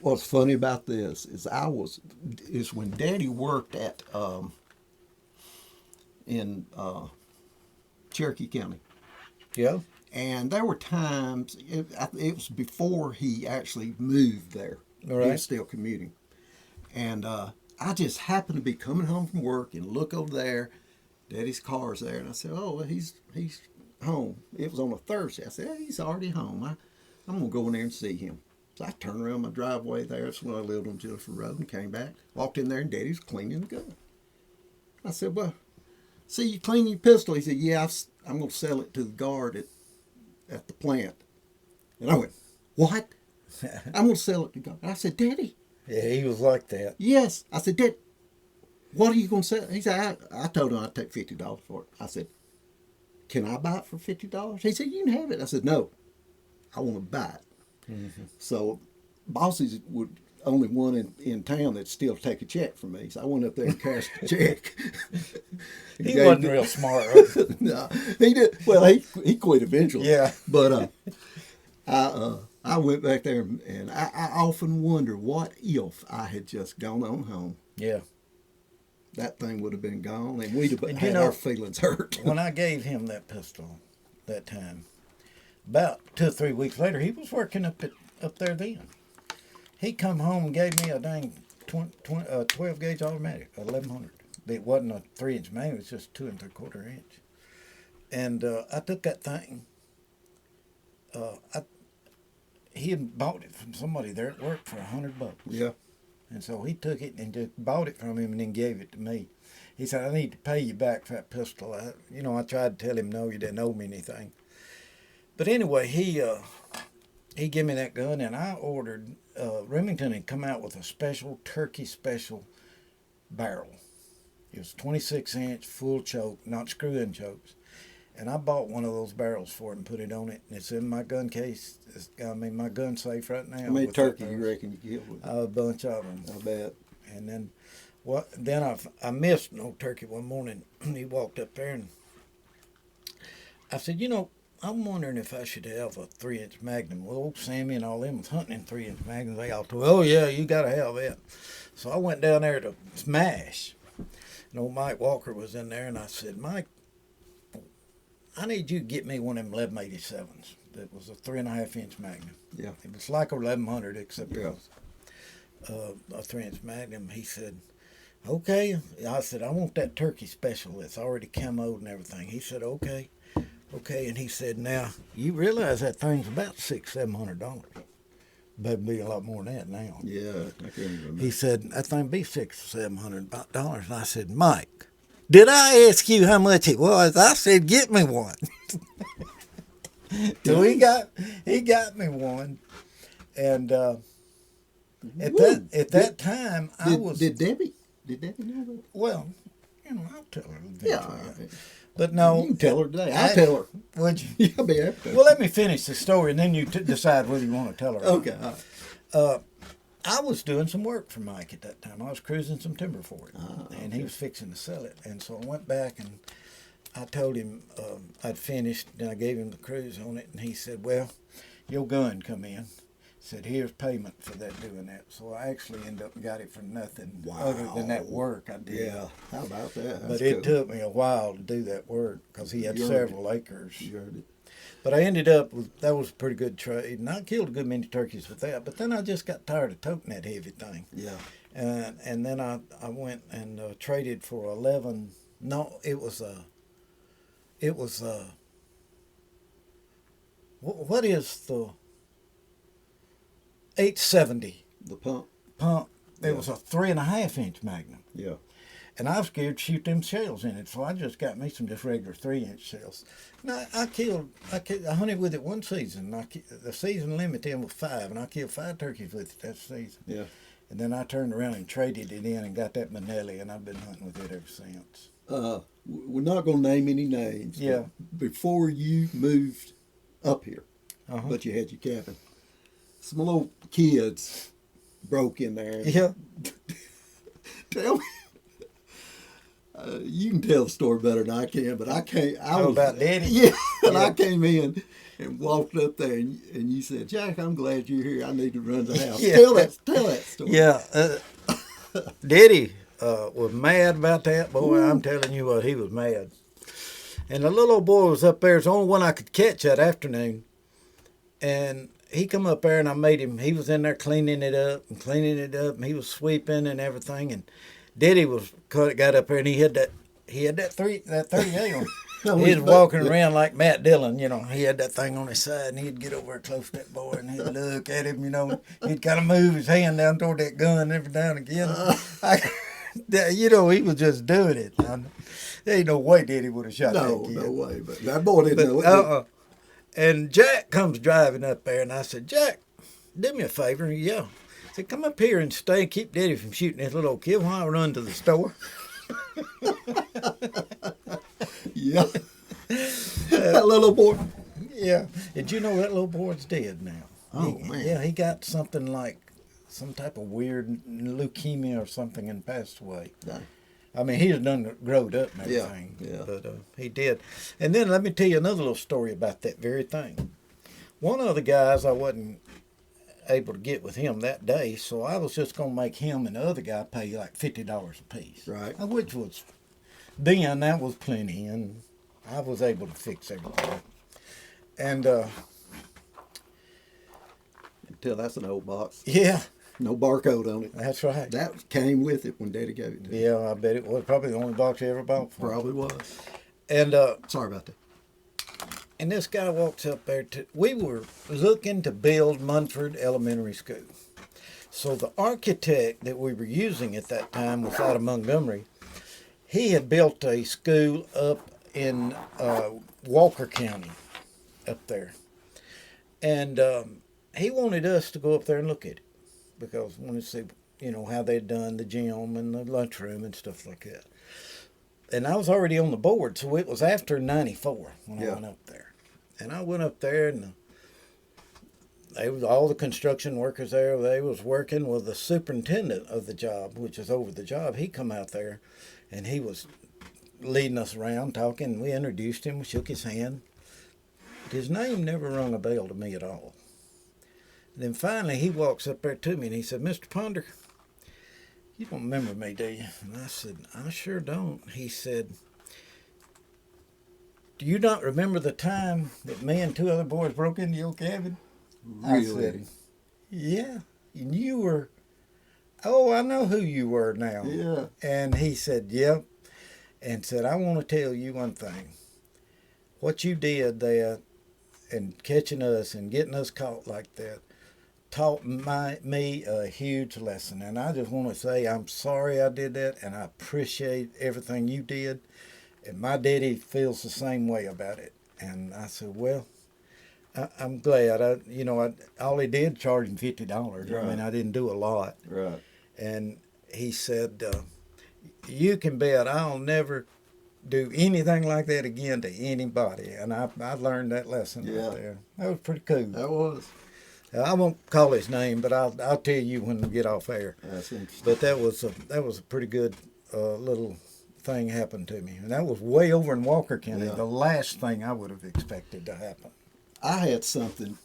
what's funny about this is when Daddy worked at in Cherokee County. Yeah. And there were times, it was before he actually moved there. All He right. was still commuting. And I just happened to be coming home from work and look over there. Daddy's car's there. And I said, oh, well, he's home. It was on a Thursday. I said, hey, he's already home. I'm going to go in there and see him. So I turned around my driveway there. That's when I lived on Jennifer Road, and came back. Walked in there, and Daddy's cleaning the gun. I said, well, see, you cleaning your pistol? He said, yeah, I'm going to sell it to the guard at the plant. And I went, what? I'm going to sell it to God. I said, Daddy. Yeah, he was like that. Yes. I said, Dad, what are you going to sell? He said, I told him I'd take $50 for it. I said, can I buy it for $50? He said, you can have it. I said, no, I want to buy it. Mm-hmm. So bosses would only one in town that'd still take a check from me. So I went up there and cashed the check. He wasn't real smart. No, he did. Well, he quit eventually. Yeah. But I went back there, and I often wonder what if I had just gone on home. Yeah. That thing would have been gone, and we'd have And had our feelings hurt. When I gave him that pistol that time, about 2 or 3 weeks later, he was working up there then. He come home and gave me a dang 12 gauge automatic, 1100. It wasn't a 3-inch manual, it was just 2 3/4 inch. And I took that thing. He had bought it from somebody there at work for $100. Yeah. And so he took it and just bought it from him and then gave it to me. He said, I need to pay you back for that pistol. I tried to tell him, no, you didn't owe me anything. But anyway, he gave me that gun, and I ordered, Remington had come out with a special turkey special barrel. It was 26-inch, full choke, not screw-in chokes. And I bought one of those barrels for him and put it on it. And it's in my gun case. My gun safe right now. How many turkey you reckon you killed with it? A bunch of them. I bet. And then I missed an old turkey one morning. He walked up there, and I said, I'm wondering if I should have a 3-inch Magnum. Well, old Sammy and all them was hunting in 3-inch Magnums. They all told me, oh, yeah, you got to have that. So I went down there to Smash. And old Mike Walker was in there, and I said, Mike, I need you to get me one of them 1187s. That was a 3.5-inch Magnum. Yeah. It was like a 1100, except it Yeah. was a 3-inch Magnum. He said, okay. I said, I want that turkey special that's already camoed and everything. He said, okay. Okay. And he said, now, you realize that thing's about $600-700. Better be a lot more than that now. Yeah, I can't even remember. He said, that thing be $600-700. And I said, Mike, did I ask you how much it was? I said, get me one. So he got me one. And at that time, I was... Did Debbie know that? Well, I'll tell her eventually. Yeah. But no. You can tell her today. I'll tell her. Would you? Yeah, I'll be happy to. Well, let me finish the story, and then you decide whether you want to tell her. Okay. All right. I was doing some work for Mike at that time. I was cruising some timber for him, and he okay. was fixing to sell it. And so I went back, and I told him I'd finished, and I gave him the cruise on it, and he said, well, your gun come in. Said, here's payment for that doing that. So I actually ended up and got it for nothing other than that work I did. Yeah. How about that? But it took me a while to do that work because he had several acres. You heard it. But I ended up with, that was a pretty good trade. And I killed a good many turkeys with that. But then I just got tired of toting that heavy thing. Yeah. And then I went and traded for 11. No, it was what is the 870 The pump. pump? It Yeah. was a 3.5-inch Magnum. Yeah. And I was scared to shoot them shells in it, so I just got me some just regular 3-inch shells. Now I hunted with it one season. The season limit then was 5, and I killed 5 turkeys with it that season. Yeah. And then I turned around and traded it in and got that Manelli, and I've been hunting with it ever since. We're not going to name any names. but Yeah. Before you moved up here, Uh-huh. but you had your cabin, some little kids broke in there. Yeah. Tell me. You can tell the story better than I can, but I can't. About Daddy? Yeah, and Yeah. I came in and walked up there, and you said, "Jack, I'm glad you're here. I need to run the house." Yeah. Tell that story. Yeah. Daddy was mad about that. Boy, I'm telling you what, he was mad. And the little old boy was up there. It's the only one I could catch that afternoon. And he come up there, and I made him. He was in there cleaning it up, and he was sweeping and everything. And Daddy got up there, and he had that 38 on. He was walking around like Matt Dillon, He had that thing on his side, and he'd get over close to that boy, and he'd look at him, He'd kind of move his hand down toward that gun every now and again. He was just doing it. There ain't no way Daddy would have shot that kid. No way. But that boy didn't know it. And Jack comes driving up there, and I said, Jack, do me a favor. Yeah. I said, come up here and stay and keep Daddy from shooting this little old kid while I run to the store. Yeah. That little boy. Yeah. Did you know that little boy's dead now? Oh, man. Yeah, he got something like some type of weird leukemia or something and passed away. Dang. I mean, he was done growed up and Yeah, everything. yeah. But he did. And then let me tell you another little story about that very thing. One of the guys, I wasn't able to get with him that day, so I was just going to make him and the other guy pay like $50 a piece. Right. Which was, then that was plenty, and I was able to fix everything. And, Until that's an old box. yeah, No barcode on it. that's right. That came with it when Daddy gave it to me. Yeah, I bet it was probably the only box I ever bought for him. Probably was. And, Sorry about that. And this guy walks up there. We were looking to build Munford Elementary School. So the architect that we were using at that time was out of Montgomery. He had built a school up in Walker County up there. And he wanted us to go up there and look at it because we wanted to see, how they'd done the gym and the lunchroom and stuff like that. And I was already on the board, so it was after 94 when I went up there. And I went up there, and they was all the construction workers there. They was working with the superintendent of the job, which is over the job. He come out there, and he was leading us around, talking. We introduced him, we shook his hand. His name never rung a bell to me at all. And then finally, he walks up there to me, and he said, Mr. Ponder, you don't remember me, do you? And I said, I sure don't. He said, do you not remember the time that me and 2 other boys broke into your cabin? Really? I said, yeah. And you were, I know who you were now. Yeah. And he said, yep. And said, I want to tell you one thing. What you did there and catching us and getting us caught like that taught me a huge lesson. And I just want to say I'm sorry I did that, and I appreciate everything you did. And my daddy feels the same way about it. And I said, well, I'm glad. All he did charge him $50. Right. I mean, I didn't do a lot. Right. And he said, you can bet I'll never do anything like that again to anybody. And I learned that lesson right there. That was pretty cool. That was. I won't call his name, but I'll tell you when we get off air. That's interesting. But that was a pretty good little thing happened to me. And that was way over in Walker County, the last thing I would have expected to happen. I had something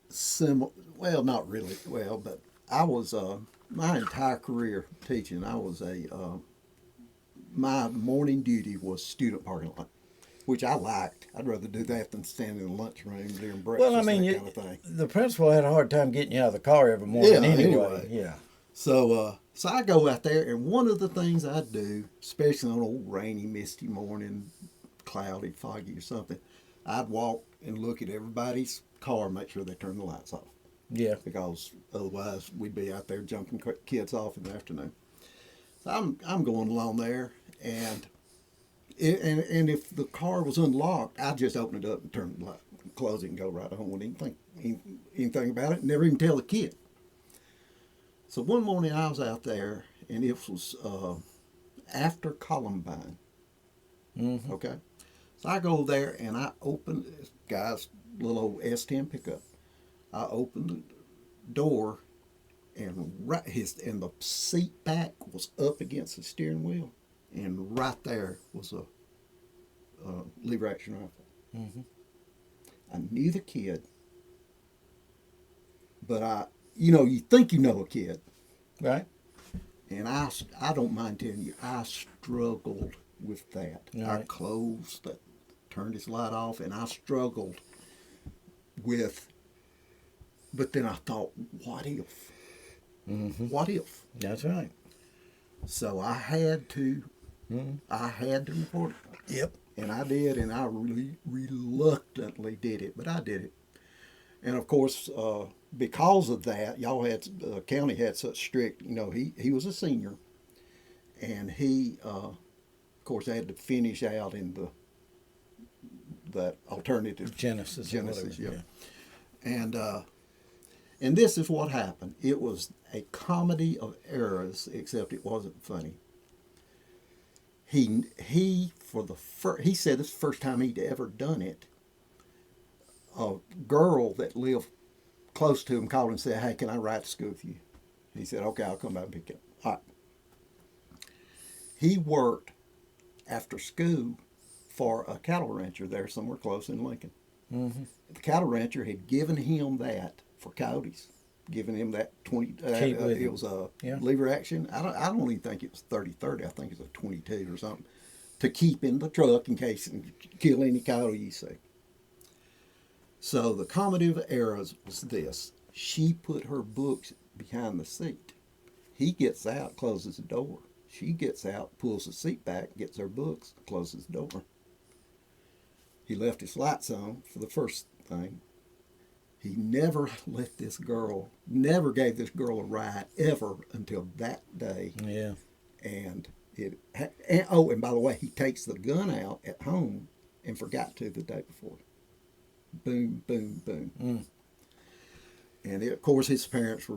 similar. Well, not really. Well, but I was my entire career teaching. I was my morning duty was student parking lot, which I liked. I'd rather do that than stand in the lunchroom during breakfast. Well, I mean, that kind of thing. The principal had a hard time getting you out of the car every morning anyway. Yeah. So I go out there, and one of the things I do, especially on an old rainy, misty morning, cloudy, foggy or something, I'd walk and look at everybody's car and make sure they turn the lights off, Yeah. because otherwise we'd be out there jumping kids off in the afternoon. So I'm going along there, and and if the car was unlocked, I'd just open it up and turn the light, close it, and go right home. Wouldn't even think anything about it. Never even tell the kid. So one morning I was out there, and it was after Columbine. Mm-hmm. Okay, so I go there and I open this guy's little old S10 pickup. I opened the door, and the seat back was up against the steering wheel, and right there was a lever action rifle. Mm-hmm. I knew the kid, but you think you know a kid, Right. and I don't mind telling you, I struggled with that. I Right. closed, turned his light off, and I struggled with. But then I thought, what if? Mm-hmm. What if? That's right. So I had to. Mm-hmm. I had to report it, Yep. and I did, and I really reluctantly did it, but I did it. And of course, because of that, y'all had county had such strict. He was a senior, and he, of course, had to finish out in that alternative Genesis. Or whatever. yeah. And this is what happened. It was a comedy of errors, except it wasn't funny. He said this is the first time he'd ever done it. A girl that lived close to him called and said, "Hey, can I ride to school with you?" He said, "Okay, I'll come back and pick you up." All right. He worked after school for a cattle rancher there somewhere close in Lincoln. Mm-hmm. The cattle rancher had given him that for coyotes, giving him that 20. It was a lever action. I don't even think it was 30-30. I think it was a 22 or something, to keep in the truck in case and kill any coyote you see. So the comedy of errors was this: she put her books behind the seat. He gets out, closes the door. She gets out, pulls the seat back, gets her books, closes the door. He left his lights on for the first thing. He never never gave this girl a ride ever until that day. Yeah. And by the way, he takes the gun out at home and forgot to the day before. Boom, boom, boom. Mm. And of course, his parents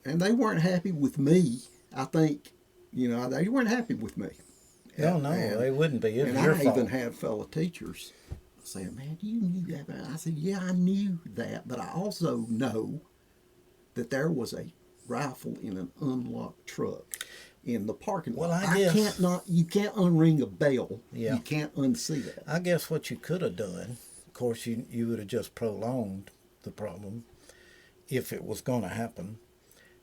they weren't happy with me. I think, they weren't happy with me. No, they wouldn't be. It's your I fault. even had fellow teachers saying, "Man, you knew that." But I said, "Yeah, I knew that, but I also know that there was a rifle in an unlocked truck in the parking lot. Well, I guess you can't unring a bell. Yeah. You can't unsee that." I guess what you could have done, of course, you would have just prolonged the problem if it was going to happen,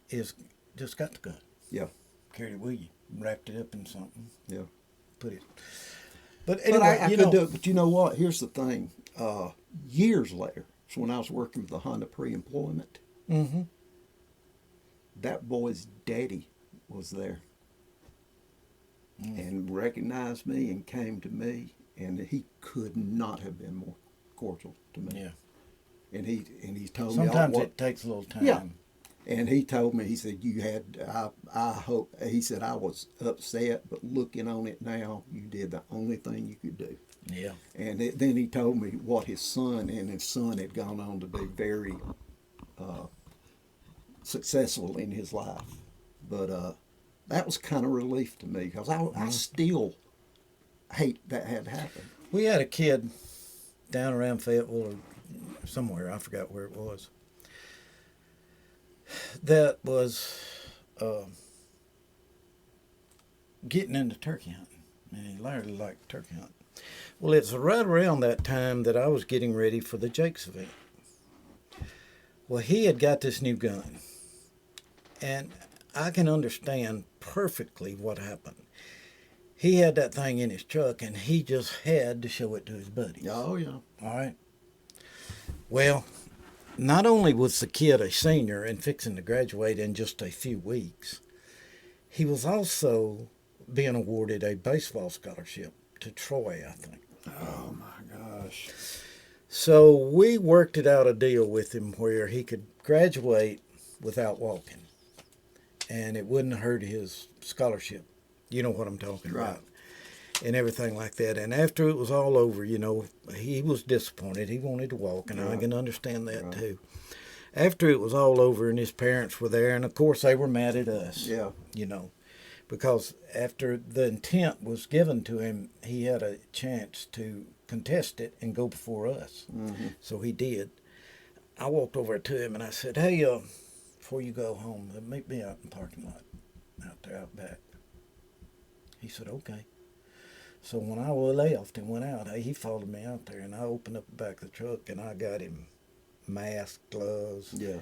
is just got the gun. Yeah. Carried it with you, wrapped it up in something, Yeah. put it. But anyway, I could do it. But you know what? Here's the thing. Years later, so when I was working with the Honda pre-employment, Mm-hmm. that boy's daddy was there and recognized me and came to me, and he could not have been more cordial to me. Yeah. And he told Sometimes me it takes a little time. Yeah. And he told me, he said, I hope, he said, I was upset, but looking on it now, you did the only thing you could do. Yeah. And then he told me what his son had gone on to be very successful in his life. But that was kind of relief to me, because I still hate that had happened. We had a kid down around Fayetteville or somewhere, I forgot where it was, that was getting into turkey hunting. And he largely liked turkey hunting. Well, it's right around that time that I was getting ready for the Jakes event. Well, he had got this new gun. And I can understand perfectly what happened. He had that thing in his truck, and he just had to show it to his buddies. Oh, yeah. All right. Well, not only was the kid a senior and fixing to graduate in just a few weeks, he was also being awarded a baseball scholarship to Troy, I think. Oh, my gosh. So we worked it out a deal with him where he could graduate without walking, and it wouldn't hurt his scholarship. You know what I'm talking Right. about. And everything like that. And after it was all over, he was disappointed. He wanted to walk, and I Right. can understand that Right. too. After it was all over and his parents were there, and of course they were mad at us, Yeah. because after the intent was given to him, he had a chance to contest it and go before us. Mm-hmm. So he did. I walked over to him and I said, "Hey, before you go home, meet me out in the parking lot, out there out back." He said, "Okay." So when I left and went out, he followed me out there, and I opened up the back of the truck, and I got him mask, gloves. Yeah.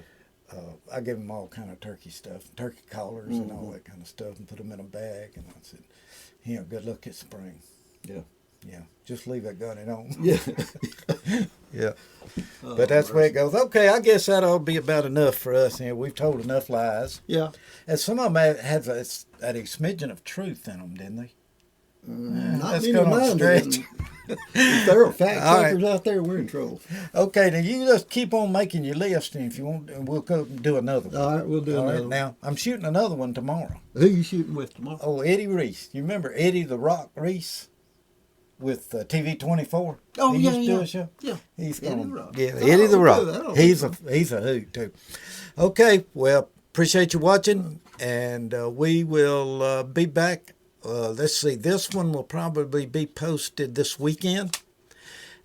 I gave him all kind of turkey stuff, turkey collars and all that kind of stuff, and put them in a bag. And I said, "Good luck at spring. Yeah. Yeah, just leave that gun at home." Yeah. Yeah. Oh, But that's where it goes. Okay, I guess that'll be about enough for us. We've told enough lies. Yeah. And some of them had a smidgen of truth in them, didn't they? Not That's many going on of mine stretch. didn't. If there are fact All right. checkers out there, we're in trouble. Okay, now you just keep on making your list, and if you want, and we'll go do another one. All right, we'll do All another right, one. now, I'm shooting another one tomorrow. Who you shooting with tomorrow? Oh, Eddie Reese. You remember Eddie the Rock Reese with TV24? Oh, He yeah, used to do yeah. a show. Yeah. He's Eddie going. the Rock. Yeah, Oh, Eddie the good. Rock. That'll be He's fun. he's a hoot too. Okay, well, appreciate you watching, and we will be back. Let's see, this one will probably be posted this weekend,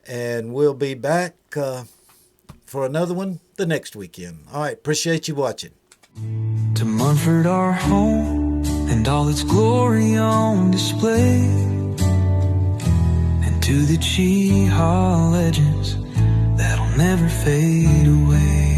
and we'll be back for another one the next weekend. All right, appreciate you watching. To Munford, our home, and all its glory on display, and to the Cheaha legends that'll never fade away.